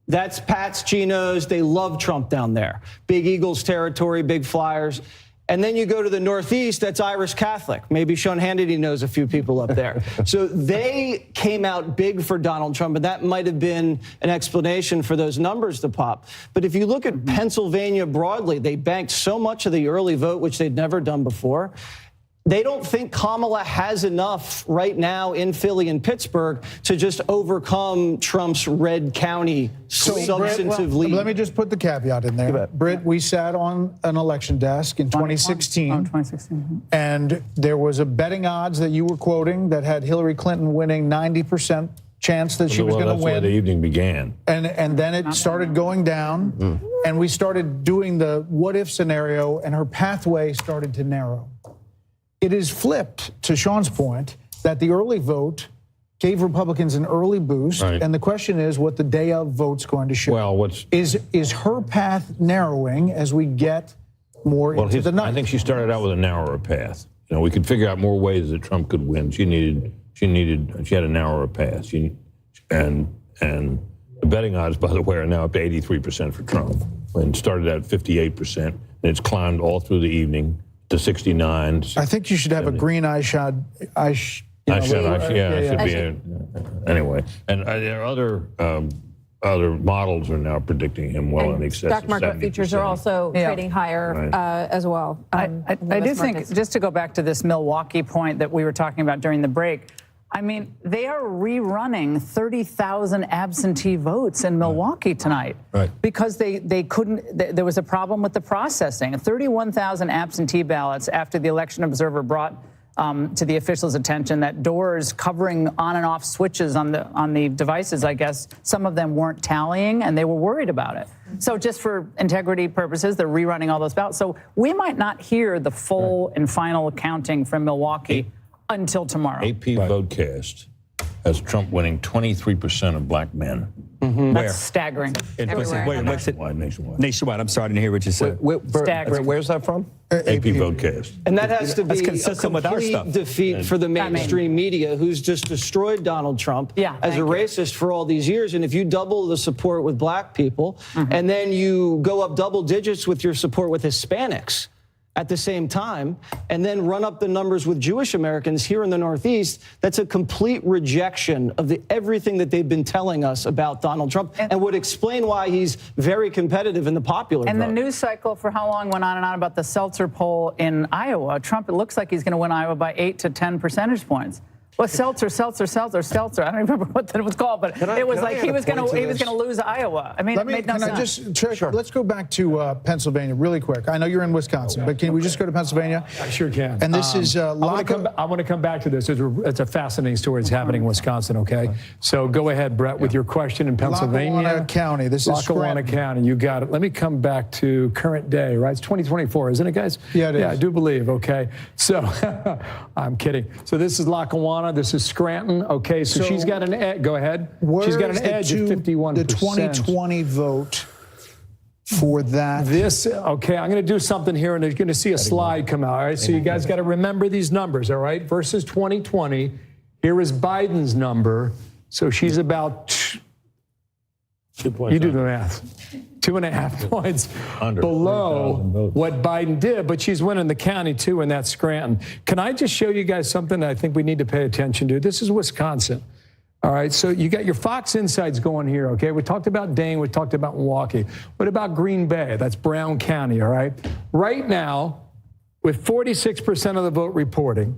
E: That's Pat's, Geno's. They love Trump down there. Big Eagles territory, big Flyers. And then you go to the Northeast, that's Irish Catholic. Maybe Sean Hannity knows a few people up there. So they came out big for Donald Trump, and that might have been an explanation for those numbers to pop. But if you look at Pennsylvania broadly, they banked so much of the early vote, which they'd never done before. They don't think Kamala has enough right now in Philly and Pittsburgh to just overcome Trump's red county substantive lead.
A: Let me just put the caveat in there. Britt, we sat on an election desk in 2016.
V: 2016.
A: And there was a betting odds that you were quoting that had Hillary Clinton winning 90% chance that she was going to win.
N: That's where the evening began.
A: And then it started going down, and we started doing the what if scenario, and her pathway started to narrow. It is flipped, to Sean's point, that the early vote gave Republicans an early boost, and the question is what the day of vote's going to show.
N: Well,
A: is her path narrowing as we get more into the night?
N: I think she started out with a narrower path. You know, we could figure out more ways that Trump could win. She had a narrower path. And the betting odds, by the way, are now up to 83% for Trump, and started at 58%, and it's climbed all through the evening to 69.
A: I think you should have a green eyeshot.
N: Anyway, and there are other models are now predicting him well in excess
B: stock
N: of
B: market
N: 70%.
B: futures are also trading higher as well.
V: I do think, just to go back to this Milwaukee point that we were talking about during the break, I mean, they are rerunning 30,000 absentee votes in Milwaukee tonight because they couldn't, there was a problem with the processing. 31,000 absentee ballots after the election observer brought to the officials' attention that doors covering on and off switches on the devices, I guess, some of them weren't tallying and they were worried about it. So just for integrity purposes, they're rerunning all those ballots. So we might not hear the full and final counting from Milwaukee until tomorrow.
N: AP Vodecast has Trump winning 23% of black men.
V: That's staggering.
N: Nationwide.
K: Nationwide. I'm sorry, I didn't hear what you said.
V: Staggering.
G: Where's that from?
N: AP Vodecast.
E: And that has to be a
K: consistent with our stuff.
E: complete defeat for the mainstream media, who's just destroyed Donald Trump as a racist for all these years. And if you double the support with black people, and then you go up double digits with your support with Hispanics, at the same time, and then run up the numbers with Jewish Americans here in the Northeast, that's a complete rejection of everything that they've been telling us about Donald Trump, and would explain why he's very competitive in the popular vote.
V: And the news cycle for how long went on and on about the Seltzer poll in Iowa. Trump, it looks like he's going to win Iowa by 8 to 10 percentage points. Well, Seltzer. I don't remember what that was called, but it was like he was going to lose Iowa. I mean, it made no sense.
A: Can I just check? Sure. Let's go back to Pennsylvania really quick. I know you're in Wisconsin, but can we just go to Pennsylvania?
L: I sure can.
A: And this is
L: I want to come back to this. It's a fascinating story. It's happening in Wisconsin. Okay, so go ahead, Brett, with your question in Pennsylvania.
A: Lackawanna County. This is
L: Lackawanna County. You got it. Let me come back to current day. Right, it's 2024, isn't it, guys?
A: Yeah, it is.
L: Yeah, I do believe. Okay, so I'm kidding. So this is Lackawanna. This is Scranton. Okay, so she's got an edge. Go ahead. She's got an edge of 51%.
A: The 2020 vote for that.
L: Okay, I'm going to do something here, and you're going to see a slide come out. All right, so you guys got to remember these numbers, all right? Versus 2020, here is Biden's number. So she's about, you do the math, 2.5 points below what Biden did, but she's winning the county too, and that's Scranton. Can I just show you guys something that I think we need to pay attention to? This is Wisconsin. All right, so you got your Fox Insights going here, okay? We talked about Dane, we talked about Milwaukee. What about Green Bay? That's Brown County, all right? Right now, with 46% of the vote reporting,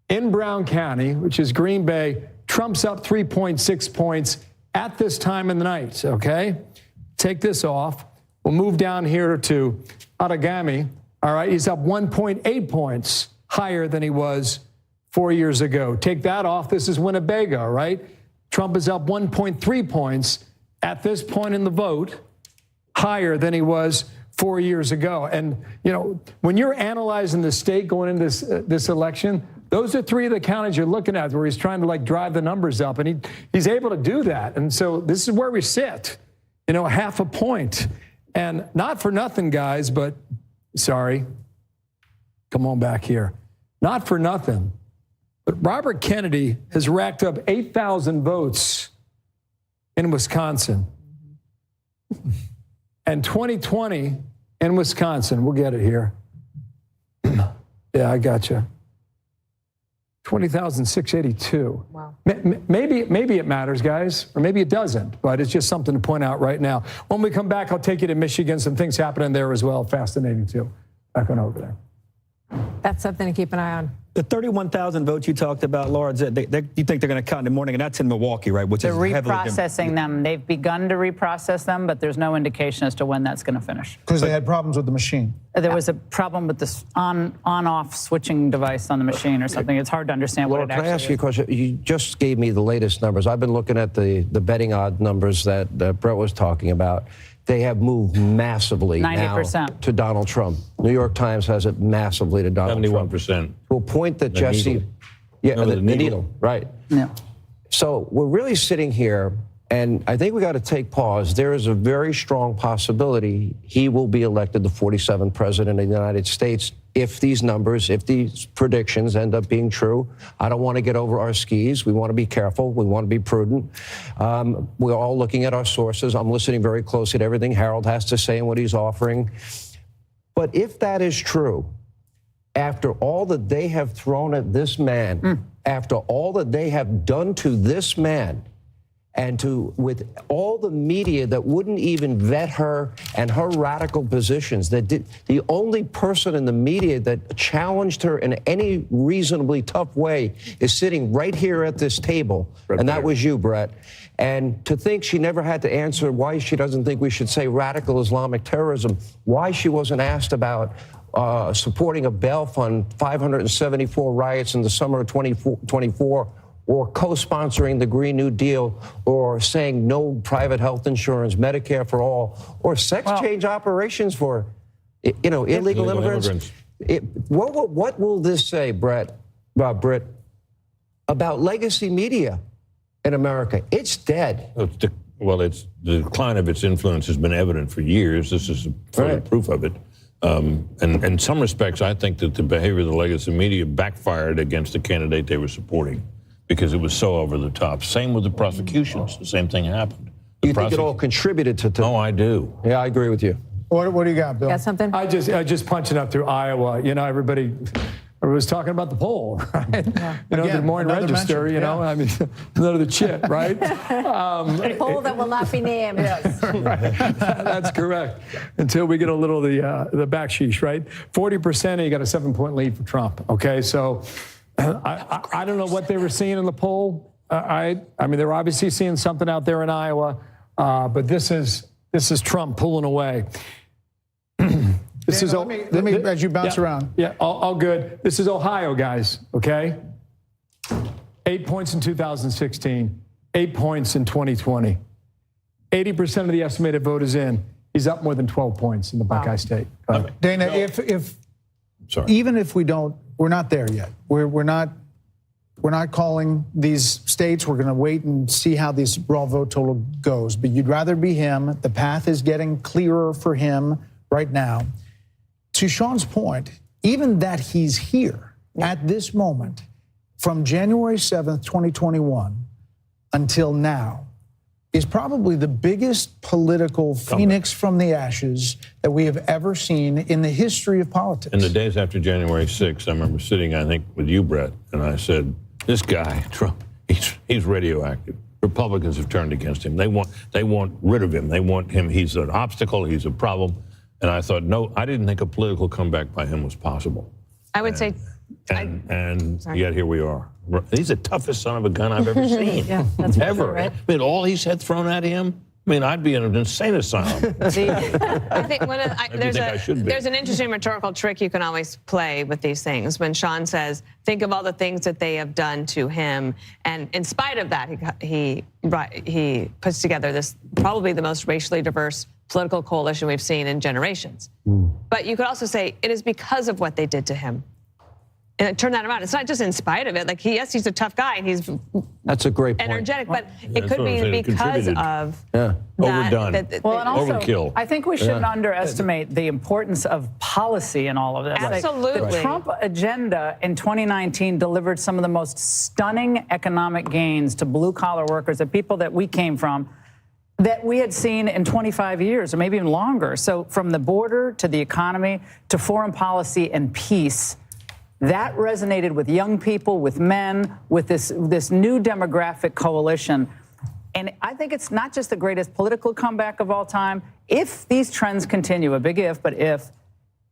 L: in Brown County, which is Green Bay, Trump's up 3.6 points at this time in the night, okay? Take this off. We'll move down here to Outagamie. All right, he's up 1.8 points higher than he was 4 years ago. Take that off. This is Winnebago, right? Trump is up 1.3 points at this point in the vote, higher than he was 4 years ago. And, you know, when you're analyzing the state going into this election, those are three of the counties you're looking at where he's trying to, like, drive the numbers up. And he's able to do that. And so this is where we sit. You know, 0.5 point. And not for nothing, guys, but sorry. Come on back here. Not for nothing. But Robert Kennedy has racked up 8,000 votes in Wisconsin. And 2020 in Wisconsin, we'll get it here. Yeah, I got you. 20,682. Wow. Maybe it matters, guys, or maybe it doesn't, but it's just something to point out right now. When we come back, I'll take you to Michigan. Some things happening there as well. Fascinating, too. Back on over there.
B: That's something to keep an eye on.
K: The 31,000 votes you talked about, Laura, you think they're going to count in the morning, and that's in Milwaukee, right? Which
V: they're
K: is
V: reprocessing them. They've begun to reprocess them, but there's no indication as to when that's going to finish.
A: Because they had problems with the machine.
V: There was a problem with this on-off switching device on the machine or something. It's hard to understand
G: Laura,
V: what it actually is.
G: can I ask you a question? You just gave me the latest numbers. I've been looking at the betting odd numbers that Brett was talking about. They have moved massively
V: 90%.
G: now to Donald Trump. New York Times has it massively to Donald
N: 71%.
G: Trump. To a point that
N: The
G: Jesse...
N: needle.
G: Yeah,
N: No,
G: the
N: the
G: needle.
N: needle.
G: Right.
V: Yeah.
G: So we're really sitting here, and I think we got to take pause. There is a very strong possibility he will be elected the 47th president of the United States if these numbers, if these predictions end up being true. I don't want to get over our skis. We want to be careful. We want to be prudent. We're all looking at our sources. I'm listening very closely to everything Harold has to say and what he's offering. But if that is true, after all that they have thrown at this man, after all that they have done to this man, and with all the media that wouldn't even vet her and her radical positions, the only person in the media that challenged her in any reasonably tough way is sitting right here at this table, and that was you, Brett. And to think she never had to answer why she doesn't think we should say radical Islamic terrorism, why she wasn't asked about supporting a bail fund, 574 riots in the summer of 2024, or co-sponsoring the Green New Deal, or saying no private health insurance, Medicare for all, or sex change operations for, illegal immigrants. What will this say, Britt, about legacy media in America? It's dead.
N: Well, the decline of its influence has been evident for years. This is further proof of it. And in some respects, I think that the behavior of the legacy media backfired against the candidate they were supporting, because it was so over the top. Same with the prosecutions. The same thing happened.
G: You think it all contributed to...
N: No, I do.
G: Yeah, I agree with you.
A: What do you got, Bill?
B: Got something?
L: I just punching up through Iowa. You know, everybody was talking about the poll, right?
B: Yeah.
L: You know,
A: Again,
L: the Des Moines
A: another
L: Register.
A: mention,
L: You know,
A: yeah.
L: I mean, another chit, right?
B: A poll that will not be named. Yes.
L: Right. That's correct. Until we get a little of the backsheesh, right? 40%, and you got a 7-point lead for Trump. Okay, so I don't know what they were seeing in the poll. I mean, they're obviously seeing something out there in Iowa, but this is Trump pulling away.
A: Dana, let me as you bounce around.
L: Yeah, all good. This is Ohio, guys, okay? 8 points in 2016, 8 points in 2020. 80% of the estimated vote is in. He's up more than 12 points in the Buckeye State.
A: Dana, if even if we're not there yet. We're not calling these states. We're going to wait and see how this raw vote total goes. But you'd rather be him. The path is getting clearer for him right now. To Sean's point, even that he's here at this moment, from January 7th, 2021 until now, is probably the biggest political phoenix from the ashes that we have ever seen in the history of politics.
N: In the days after January 6th, I remember sitting, I think, with you, Brett, and I said, this guy, Trump, he's radioactive. Republicans have turned against him. They want rid of him. They want him. He's an obstacle. He's a problem. And I thought, no, I didn't think a political comeback by him was possible.
O: I would say.
N: And yet here we are. He's the toughest son of a gun I've ever seen.
B: Yeah, that's
N: ever.
B: true, right?
N: I mean, all he's had thrown at him. I mean, I'd be in an insane asylum.
O: I think there's an interesting rhetorical trick you can always play with these things. When Sean says, think of all the things that they have done to him. And in spite of that, he puts together this probably the most racially diverse political coalition we've seen in generations. But you could also say it is because of what they did to him. And turn that around. It's not just in spite of it. Like, yes, he's a tough guy and he's
G: that's a great point.
O: Energetic, but it could be because of
N: overdone.
V: Well, and also,
N: overkill.
V: I think we shouldn't underestimate the importance of policy in all of this.
O: Absolutely.
V: The Trump agenda in 2019 delivered some of the most stunning economic gains to blue-collar workers, the people that we came from, that we had seen in 25 years or maybe even longer. So from the border to the economy to foreign policy and peace, that resonated with young people, with men, with this new demographic coalition. And I think it's not just the greatest political comeback of all time. If these trends continue, a big if, but if,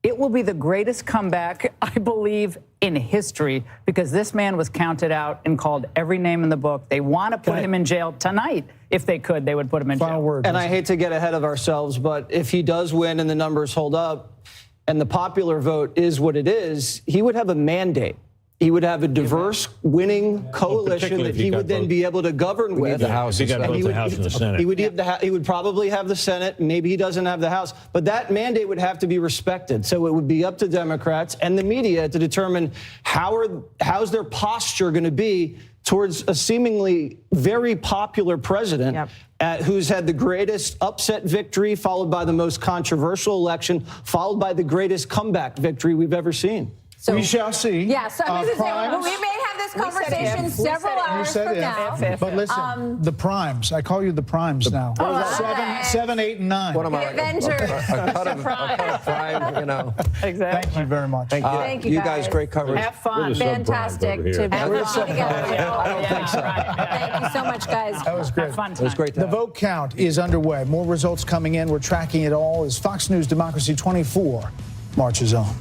V: it will be the greatest comeback, I believe, in history, because this man was counted out and called every name in the book. They want to put him in jail tonight. If they could, they would put him in jail.
A: Final word.
E: And I hate to get ahead of ourselves, but if he does win and the numbers hold up and the popular vote is what it is, he would have a mandate. He would have a diverse winning coalition that he would then be able to govern with.
N: The House. He got both the House and the Senate.
E: He would probably have the Senate. Maybe he doesn't have the House. But that mandate would have to be respected. So it would be up to Democrats and the media to determine how's their posture going to be towards a seemingly very popular president who's had the greatest upset victory, followed by the most controversial election, followed by the greatest comeback victory we've ever seen.
B: So,
A: we shall see.
B: Yeah, so we may have this conversation several hours from now.
A: But listen, the primes. I call you the primes now. Seven, 8, and 9.
G: What am I?
B: Avengers.
G: A cut of prime, you know.
V: Exactly.
A: Thank you very much.
B: Thank you,
G: You guys, great coverage.
B: Have fun. Fantastic to be together. Thank you so much, guys.
A: That was great.
V: Fun
G: It was great to
A: The
G: have.
A: vote count is underway. More results coming in. We're tracking it all as Fox News Democracy 24 marches on.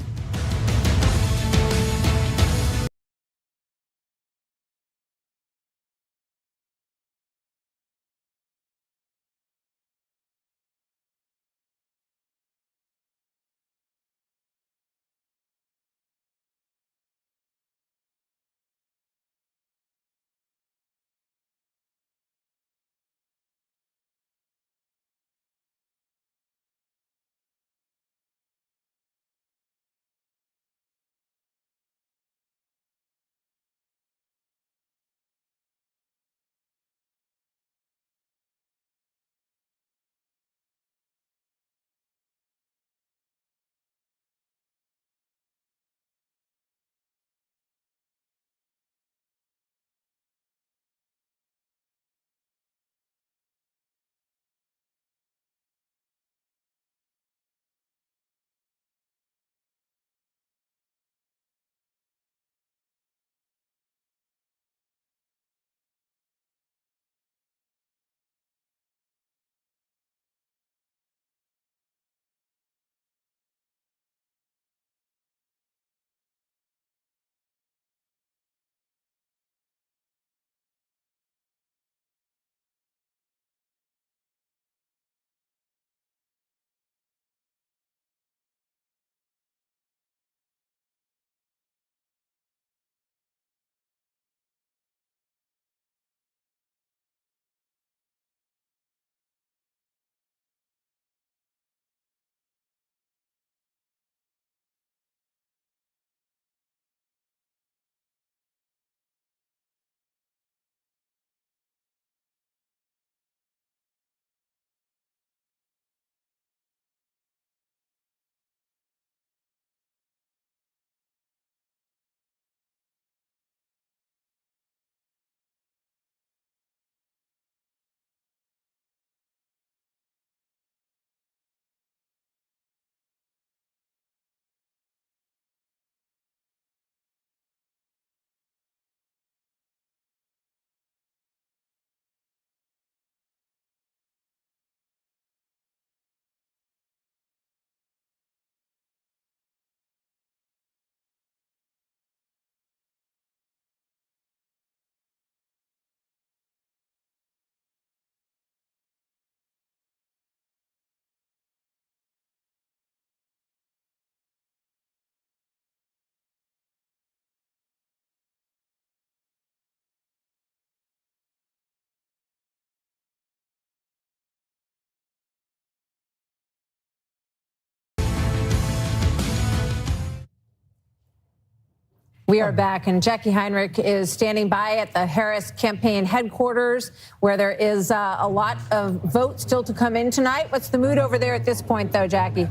B: We are back, and Jackie Heinrich is standing by at the Harris campaign headquarters, where there is a lot of votes still to come in tonight. What's the mood over there at this point, though, Jackie?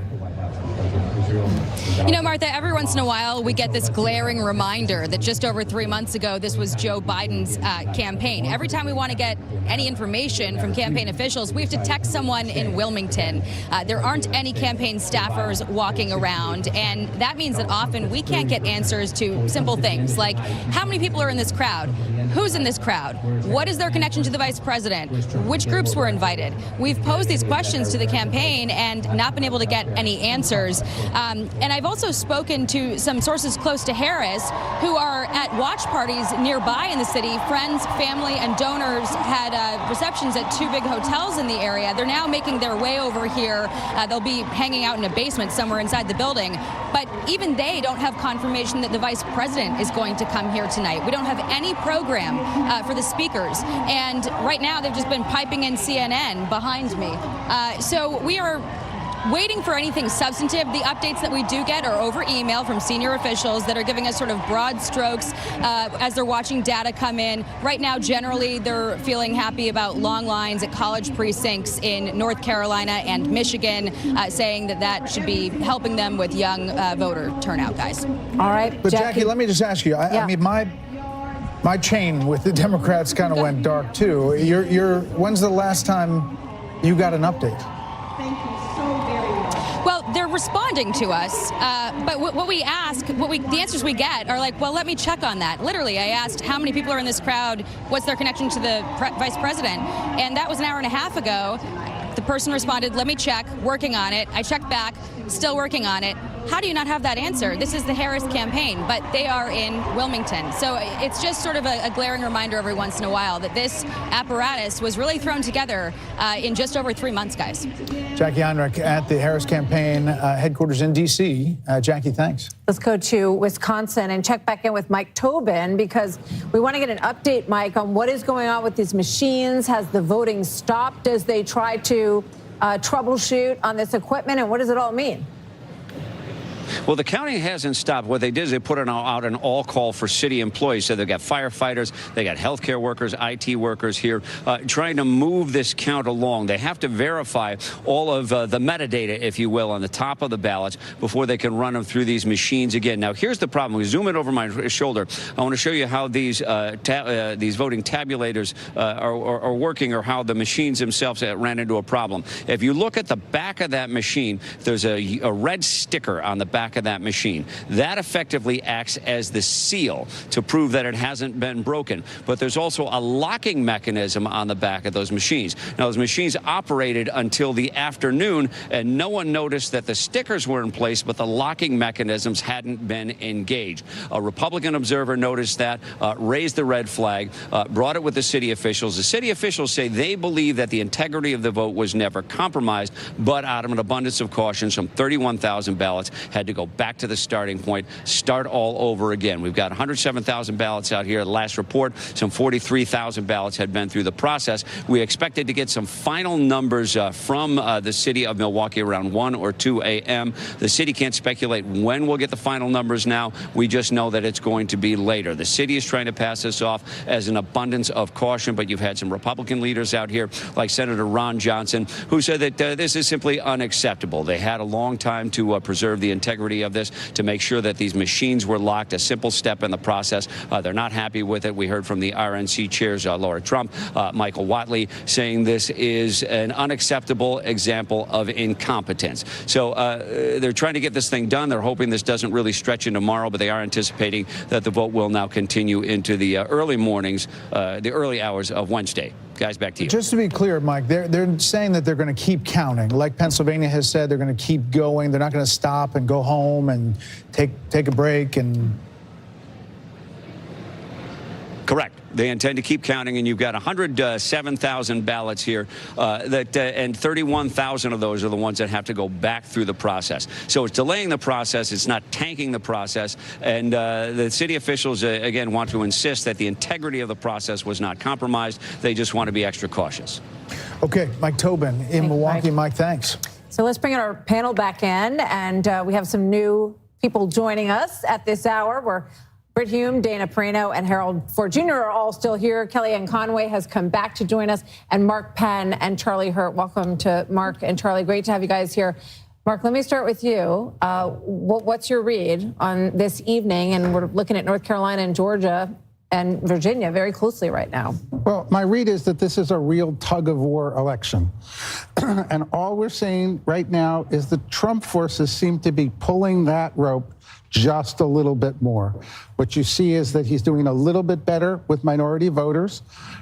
C: You know, Martha, every once in a while we get this glaring reminder that just over 3 months ago, this was Joe Biden's campaign. Every time we want to get any information from campaign officials, we have to text someone in Wilmington. There aren't any campaign staffers walking around, and that means that often we can't get answers to simple things like how many people are in this crowd, who's in this crowd, what is their connection to the vice president, which groups were invited. We've posed these questions to the campaign and not been able to get any answers. And I've also spoken to some sources close to Harris who are at watch parties nearby in the city. Friends, family, and donors had receptions at 2 big hotels in the area. They're now making their way over here. They'll be hanging out in a basement somewhere inside the building. But even they don't have confirmation that the vice president is going to come here tonight. We don't have any program for the speakers. And right now they've just been piping in CNN behind me. So we are waiting for anything substantive. The updates that we do get are over email from senior officials that are giving us sort of broad strokes as they're watching data come in. Right now, generally, they're feeling happy about long lines at college precincts in North Carolina and Michigan, saying that that should be helping them with young voter turnout, guys.
B: All right.
A: But Jackie, let me just ask you, I mean, my chain with the Democrats kind of went dark, too. When's the last time you got an update?
C: Well, they're responding to us, but what we ask, the answers we get are like, well, let me check on that. Literally, I asked how many people are in this crowd, what's their connection to the vice president, and that was an hour and a half ago. The person responded, let me check, working on it. I checked back, still working on it. How do you not have that answer? This is the Harris campaign, but they are in Wilmington. So it's just sort of a glaring reminder every once in a while that this apparatus was really thrown together in just over 3 months, guys.
A: Jackie Heinrich at the Harris campaign headquarters in D.C. Jackie, thanks.
B: Let's go to Wisconsin and check back in with Mike Tobin, because we want to get an update, Mike, on what is going on with these machines. Has the voting stopped as they try to troubleshoot on this equipment, and what does it all mean?
Q: Well, the county hasn't stopped. What they did is they put out an all call for city employees. So they've got firefighters, they got healthcare workers, IT workers here trying to move this count along. They have to verify all of the metadata, if you will, on the top of the ballots before they can run them through these machines again. Now, here's the problem. We zoom in over my shoulder. I want to show you how these voting tabulators are working, or how the machines themselves ran into a problem. If you look at the back of that machine, there's a red sticker on the back of that machine. That effectively acts as the seal to prove that it hasn't been broken. But there's also a locking mechanism on the back of those machines. Now, those machines operated until the afternoon, and no one noticed that the stickers were in place, but the locking mechanisms hadn't been engaged. A Republican observer noticed that, raised the red flag, brought it with the city officials. The city officials say they believe that the integrity of the vote was never compromised, but out of an abundance of caution, some 31,000 ballots had to go back to the starting point, start all over again. We've got 107,000 ballots out here. At the last report, some 43,000 ballots had been through the process. We expected to get some final numbers from the city of Milwaukee around 1 or 2 a.m. The city can't speculate when we'll get the final numbers now. We just know that it's going to be later. The city is trying to pass this off as an abundance of caution, but you've had some Republican leaders out here, like Senator Ron Johnson, who said that this is simply unacceptable. They had a long time to preserve the integrity of this, to make sure that these machines were locked, a simple step in the process. They're not happy with it. We heard from the RNC chairs, Laura Trump, Michael Whatley, saying this is an unacceptable example of incompetence. So they're trying to get this thing done. They're hoping this doesn't really stretch into tomorrow, but they are anticipating that the vote will now continue into the early mornings, the early hours of Wednesday. Guys, back to you.
A: Just to be clear, Mike, they're saying that they're going to keep counting. Like Pennsylvania has said, they're going to keep going. They're not going to stop and go home and take a break and...
Q: Correct. They intend to keep counting, and you've got 107,000 ballots here, and 31,000 of those are the ones that have to go back through the process. So it's delaying the process. It's not tanking the process. And the city officials, again, want to insist that the integrity of the process was not compromised. They just want to be extra cautious.
A: Okay, Mike Tobin in Milwaukee. Mike, thanks.
B: So let's bring our panel back in, and we have some new people joining us at this hour. We're Britt Hume, Dana Perino, and Harold Ford Jr. are all still here. Kellyanne Conway has come back to join us, and Mark Penn and Charlie Hurt. Welcome to Mark and Charlie. Great to have you guys here. Mark, let me start with you. What's your read on this evening? And we're looking at North Carolina and Georgia and Virginia very closely right now.
F: Well, my read is that this is a real tug-of-war election. And all we're seeing right now is the Trump forces seem to be pulling that rope just a little bit more. What you see is that he's doing a little bit better with minority voters.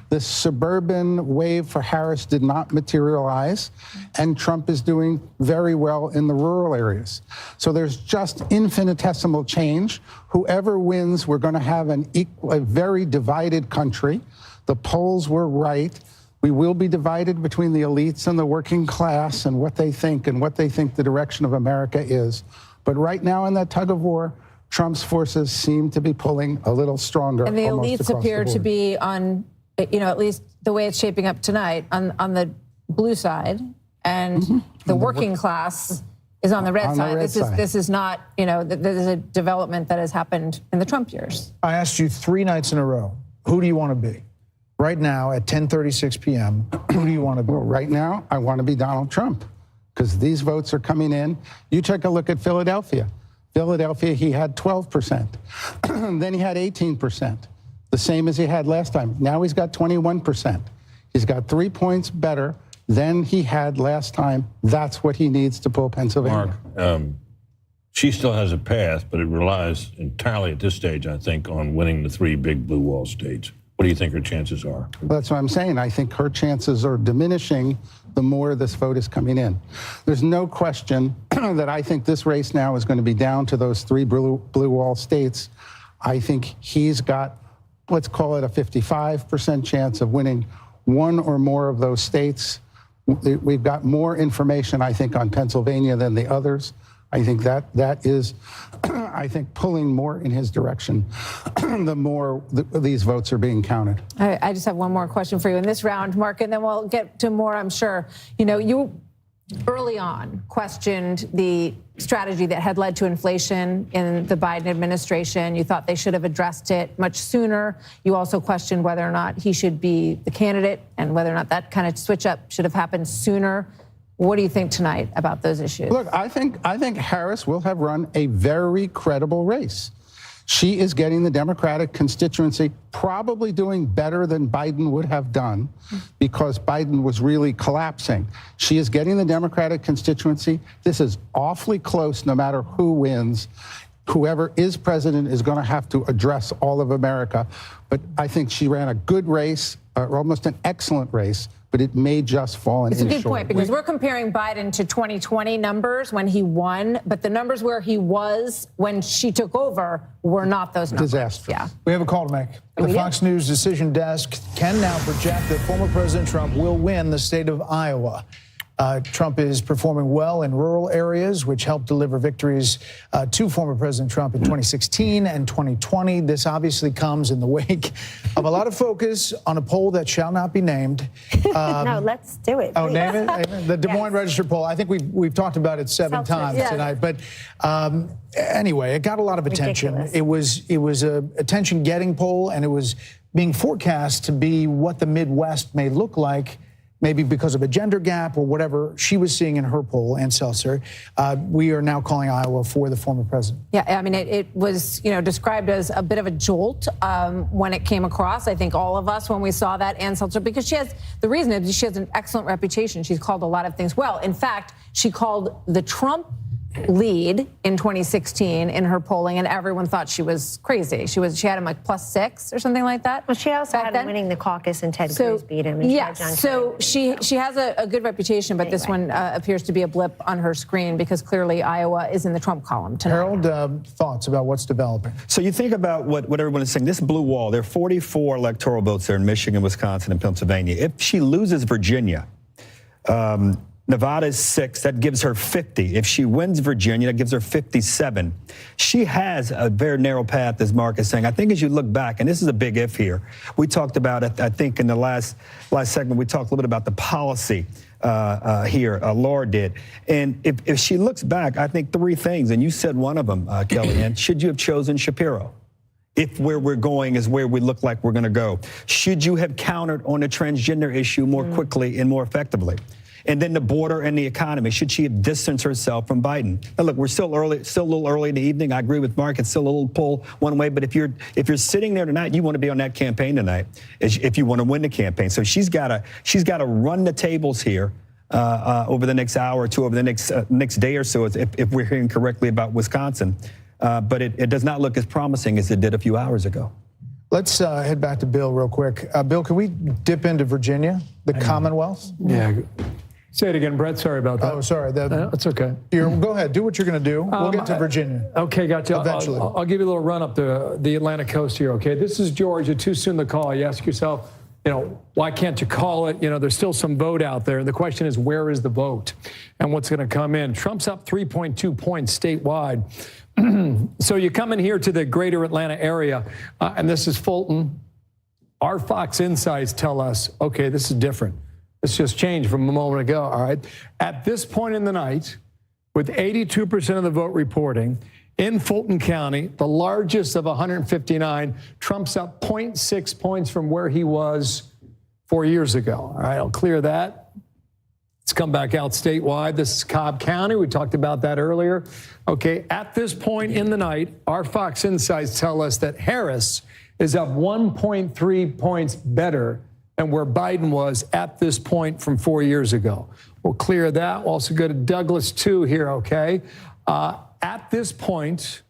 F: This suburban wave for Harris did not materialize, and Trump is doing very well in the rural areas. So there's just infinitesimal change. Whoever wins, we're going to have a very divided country. The polls were right. We will be divided between the elites and the working class and what they think the direction of America is. But right now in that tug of war, Trump's forces seem to be pulling a little stronger.
B: And the elites appear to be on, at least the way it's shaping up tonight, on the blue side, and the working class is on the red side. This is not, this is a development that has happened in the Trump years.
A: I asked you 3 nights in a row, who do you want to be? Right now at 10:36 p.m., who do you want to be?
F: Well, right now, I want to be Donald Trump, because these votes are coming in. You take a look at Philadelphia. Philadelphia, he had 12%. Then he had 18%, the same as he had last time. Now he's got 21%. He's got 3 points better than he had last time. That's what he needs to pull Pennsylvania.
N: Mark, she still has a path, but it relies entirely at this stage, I think, on winning the 3 big blue wall states. What do you think her chances are?
F: That's what I'm saying. I think her chances are diminishing the more this vote is coming in. There's no question that I think this race now is going to be down to those 3 blue wall states. I think he's got, let's call it a 55% chance of winning 1 or more of those states. We've got more information, I think, on Pennsylvania than the others. I think that is, I think, pulling more in his direction the more these votes are being counted.
B: I just have one more question for you in this round, Mark, and then we'll get to more, I'm sure. You early on questioned the strategy that had led to inflation in the Biden administration. You thought they should have addressed it much sooner. You also questioned whether or not he should be the candidate and whether or not that kind of switch up should have happened sooner. What do you think tonight about those issues?
F: Look, I think Harris will have run a very credible race. She is getting the Democratic constituency probably doing better than Biden would have done because Biden was really collapsing. She is getting the Democratic constituency. This is awfully close no matter who wins. Whoever is president is going to have to address all of America. But I think she ran a good race, almost an excellent race, but it may just fall in.
B: It's a good point, because we're comparing Biden to 2020 numbers when he won, but the numbers where he was when she took over were not those numbers.
F: Disaster.
B: Yeah.
A: We have a call to make. The Fox News decision desk can now project that former President Trump will win the state of Iowa. Trump is performing well in rural areas, which helped deliver victories to former President Trump in 2016 and 2020. This obviously comes in the wake of a lot of focus on a poll that shall not be named.
P: No, let's do it.
A: Oh, name it? The Des Moines Register poll. I think we've talked about it 7 times tonight. But anyway, it got a lot of attention.
P: Ridiculous.
A: It was a attention-getting poll, and it was being forecast to be what the Midwest may look like, maybe because of a gender gap or whatever she was seeing in her poll, Ann Seltzer. We are now calling Iowa for the former president.
B: Yeah, I mean, it was, described as a bit of a jolt when it came across. I think all of us, when we saw that, Ann Seltzer, because she has an excellent reputation. She's called a lot of things well. In fact, she called the Trump lead in 2016 in her polling, and everyone thought she was crazy. She had him like +6 or something like that.
P: Well, she also had him winning the caucus, and Ted Cruz beat him.
B: So she has a good reputation, but this one appears to be a blip on her screen because clearly Iowa is in the Trump column tonight.
A: Harold, thoughts about what's developing?
K: So you think about what everyone is saying. This blue wall, there are 44 electoral votes there in Michigan, Wisconsin, and Pennsylvania. If she loses Virginia, Nevada is 6. That gives her 50. If she wins Virginia, that gives her 57. She has a very narrow path, as Mark is saying. I think as you look back, and this is a big if here, we talked about it, I think in the last segment, we talked a little bit about the policy here, Laura did. And if she looks back, I think 3 things, and you said one of them, Kellyanne, should you have chosen Shapiro? if where we're going is where we look like we're going to go? Should you have countered on the transgender issue more quickly and more effectively? And then the border and the economy. Should she have distanced herself from Biden? Now, look, we're still a little early in the evening. I agree with Mark. It's still a little pull one way. But if you're sitting there tonight, you want to be on that campaign tonight if you want to win the campaign. So she's got to run the tables here over the next hour or two, over the next day or so, if we're hearing correctly about Wisconsin. But it does not look as promising as it did a few hours ago.
A: Let's head back to Bill real quick. Bill, can we dip into Virginia, the Commonwealth?
L: Yeah. Say it again, Brett. Sorry about that.
A: Oh, sorry.
L: That's okay.
A: Go ahead. Do what you're going to do. We'll get to Virginia.
L: Okay, gotcha.
A: Eventually.
L: I'll give you a little run up the Atlantic coast here, okay? This is Georgia. Too soon to call. You ask yourself, why can't you call it? There's still some vote out there. The question is, where is the vote and what's going to come in? Trump's up 3.2 points statewide. So you come in here to the greater Atlanta area, and this is Fulton. Our Fox Insights tell us, okay, this is different. It's just changed from a moment ago, all right? At this point in the night, with 82% of the vote reporting, in Fulton County, the largest of 159, Trump's up 0.6 points from where he was 4 years ago. All right, I'll clear that. Let's come back out statewide. This is Cobb County. We talked about that earlier. Okay, at this point in the night, our Fox Insights tell us that Harris is up 1.3 points better than where Biden was at this point from 4 years ago. We'll clear that. We'll also go to Douglas 2 here, okay? At this point,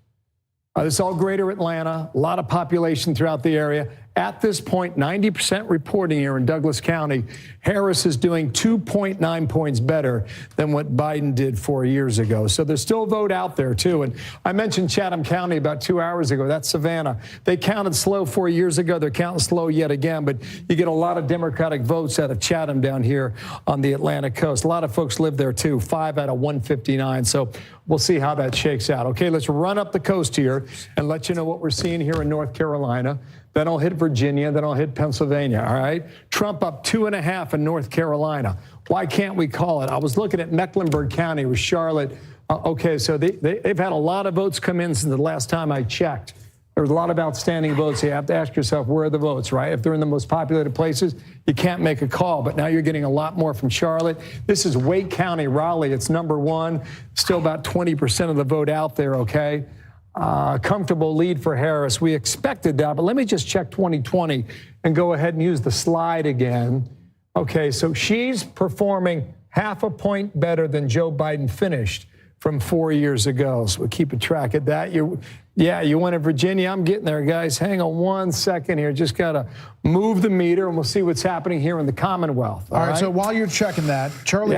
L: this is all greater Atlanta, a lot of population throughout the area. At this point, 90% reporting here in Douglas County, Harris is doing 2.9 points better than what Biden did 4 years ago. So there's still a vote out there, too. And I mentioned Chatham County about 2 hours ago. That's Savannah. They counted slow 4 years ago. They're counting slow yet again. But you get a lot of Democratic votes out of Chatham down here on the Atlantic coast. A lot of folks live there, too, 5 out of 159. So we'll see how that shakes out. Okay, let's run up the coast here and let you know what we're seeing here in North Carolina. Then I'll hit Virginia, then I'll hit Pennsylvania, all right? Trump up 2.5 in North Carolina. Why can't we call it? I was looking at Mecklenburg County with Charlotte. Okay, so they've had a lot of votes come in since the last time I checked. There was a lot of outstanding votes. You have to ask yourself, where are the votes, right? If they're in the most populated places, you can't make a call. But now you're getting a lot more from Charlotte. This is Wake County, Raleigh. It's number one. Still about 20% of the vote out there, okay? Comfortable lead for Harris. We expected that, but let me just check 2020 and go ahead and use the slide again. Okay, so she's performing 0.5 point better than Joe Biden finished from 4 years ago. So we'll keep a track of that. You went to Virginia. I'm getting there, guys. Hang on 1 second here. Just got to move the meter, and we'll see what's happening here in the Commonwealth.
A: All right, so while you're checking that, Charlie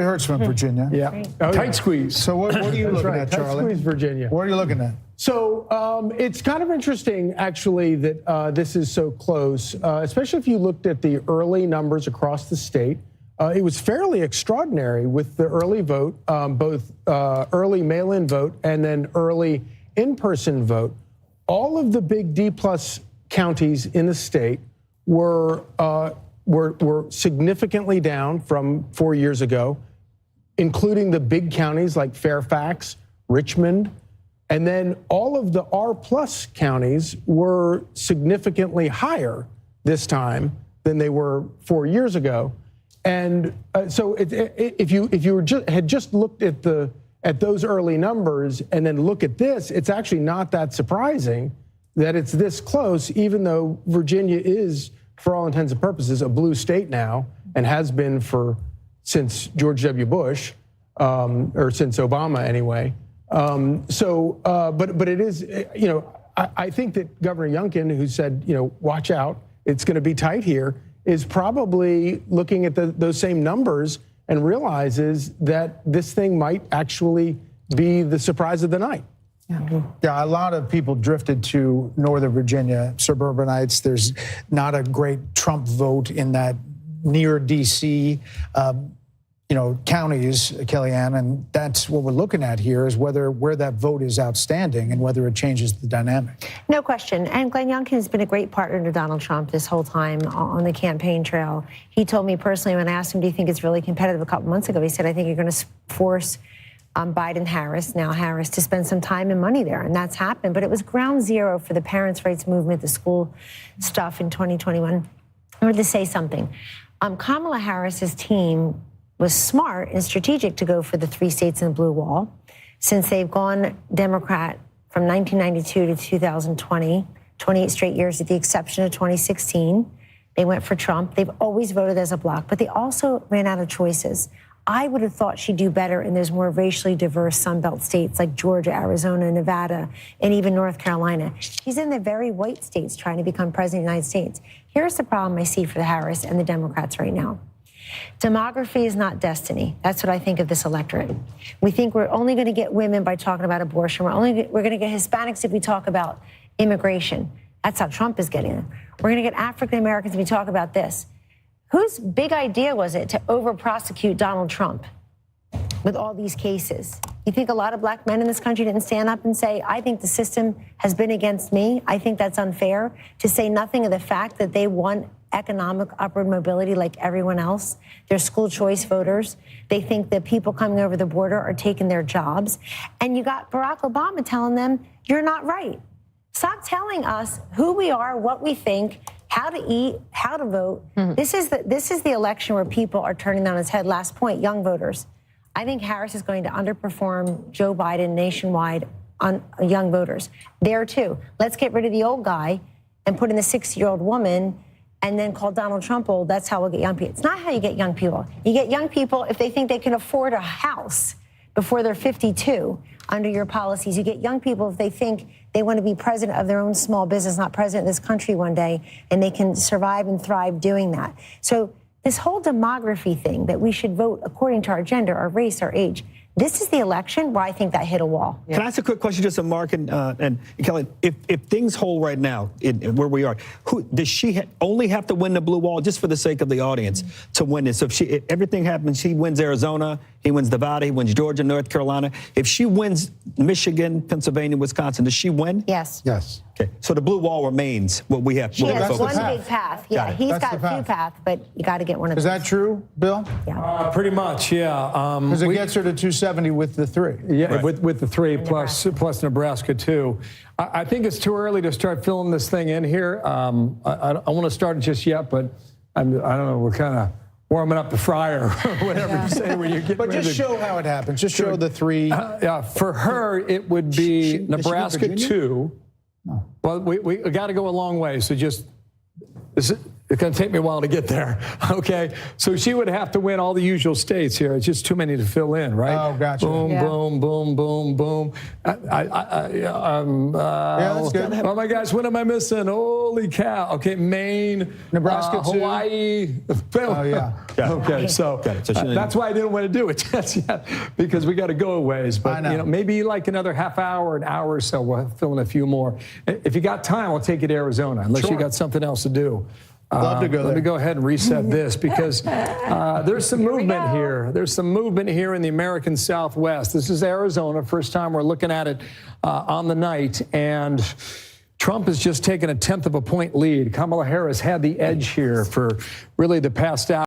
A: Hurt's from Virginia.
L: Yeah. Tight squeeze.
A: So what are you looking at, Charlie?
L: Tight squeeze, Virginia.
A: What are you looking at?
R: So it's kind of interesting, actually, that this is so close, especially if you looked at the early numbers across the state. It was fairly extraordinary with the early vote, both early mail-in vote and then early in-person vote. All of the big D-plus counties in the state were significantly down from 4 years ago, including the big counties like Fairfax, Richmond, and then all of the R-plus counties were significantly higher this time than they were 4 years ago. And so if you had just looked at those early numbers and then look at this, it's actually not that surprising that it's this close, even though Virginia is, for all intents and purposes, a blue state now and has been since George W. Bush, or since Obama anyway. But it is, I think that Governor Youngkin, who said, watch out, it's going to be tight here, is probably looking at those same numbers and realizes that this thing might actually be the surprise of the night.
A: Yeah, a lot of people drifted to Northern Virginia, suburbanites. There's not a great Trump vote in that near D.C., counties, Kellyanne, and that's what we're looking at here is where that vote is outstanding and whether it changes the dynamic.
P: No question. And Glenn Youngkin has been a great partner to Donald Trump this whole time on the campaign trail. He told me personally when I asked him, do you think it's really competitive a couple months ago, he said, I think you're going to force Biden-Harris, now Harris, to spend some time and money there, and that's happened. But it was ground zero for the parents' rights movement, the school stuff in 2021. I wanted to say something. Kamala Harris's team was smart and strategic to go for the 3 states in the blue wall, since they've gone Democrat from 1992 to 2020, 28 straight years, with the exception of 2016. They went for Trump. They've always voted as a bloc, but they also ran out of choices. I would have thought she'd do better in those more racially diverse Sunbelt states like Georgia, Arizona, Nevada, and even North Carolina. She's in the very white states trying to become president of the United States. Here's the problem I see for the Harris and the Democrats right now. Demography is not destiny. That's what I think of this electorate. We think we're only going to get women by talking about abortion. We're going to get Hispanics if we talk about immigration. That's how Trump is getting them. We're going to get African Americans if we talk about this. Whose big idea was it to over-prosecute Donald Trump with all these cases? You think a lot of black men in this country didn't stand up and say, I think the system has been against me. I think that's unfair, to say nothing of the fact that they want economic upward mobility like everyone else. They're school choice voters. They think that people coming over the border are taking their jobs. And you got Barack Obama telling them, you're not right. Stop telling us who we are, what we think, how to eat, how to vote. This is the election where people are turning on its head. Last point, young voters. I think Harris is going to underperform Joe Biden nationwide on young voters. There, too. Let's get rid of the old guy and put in the 60-year-old woman and then call Donald Trump old. That's how we'll get young people. It's not how you get young people. You get young people if they think they can afford a house before they're 52 under your policies. You get young people if they think they want to be president of their own small business, not president of this country one day, and they can survive and thrive doing that. So this whole demography thing, that we should vote according to our gender, our race, our age, this is the election where I think that hit a wall.
K: Can I ask a quick question just to Mark and Kelly? If things hold right now in where we are, does she only have to win the blue wall, just for the sake of the audience, to win this? So if everything happens, she wins Arizona, he wins Nevada, he wins Georgia, North Carolina. If she wins Michigan, Pennsylvania, Wisconsin, does she win?
P: Yes.
F: Yes.
K: Okay. So the blue wall remains what we have.
P: She has one big path. Yeah, he's got a few paths, but you got to get one of those.
A: Is that true, Bill?
P: Yeah.
L: Pretty much, yeah.
A: Because it gets her to 270 with the 3.
L: Yeah, right. with the 3 plus Nebraska too. I think it's too early to start filling this thing in here. I want to start it just yet, but I don't know. We're kind of warming up the fryer, or whatever you say when you get.
A: But just show how it happens. Just show the 3.
L: Yeah, for her it would be Nebraska 2. No. Well, we got to go a long way. So it's going to take me a while to get there. Okay. So she would have to win all the usual states here. It's just too many to fill in, right?
A: Oh, gotcha.
L: Boom, boom, boom, boom, boom.
A: Yeah, that's good.
L: Oh my gosh, what am I missing? Holy cow. Okay, Maine,
A: Nebraska,
L: Hawaii.
A: Oh, yeah.
L: Okay, so that's why I didn't want to do it just yet, because we got to go a ways. But maybe like another half hour, an hour or so, we'll fill in a few more. If you got time, I'll take you to Arizona, unless you got something else to do.
A: Love to go there.
L: Let me go ahead and reset this, because there's some movement here. There's some movement here in the American Southwest. This is Arizona. First time we're looking at it on the night. And Trump has just taken a 1/10 of a point lead. Kamala Harris had the edge here for really the past hour.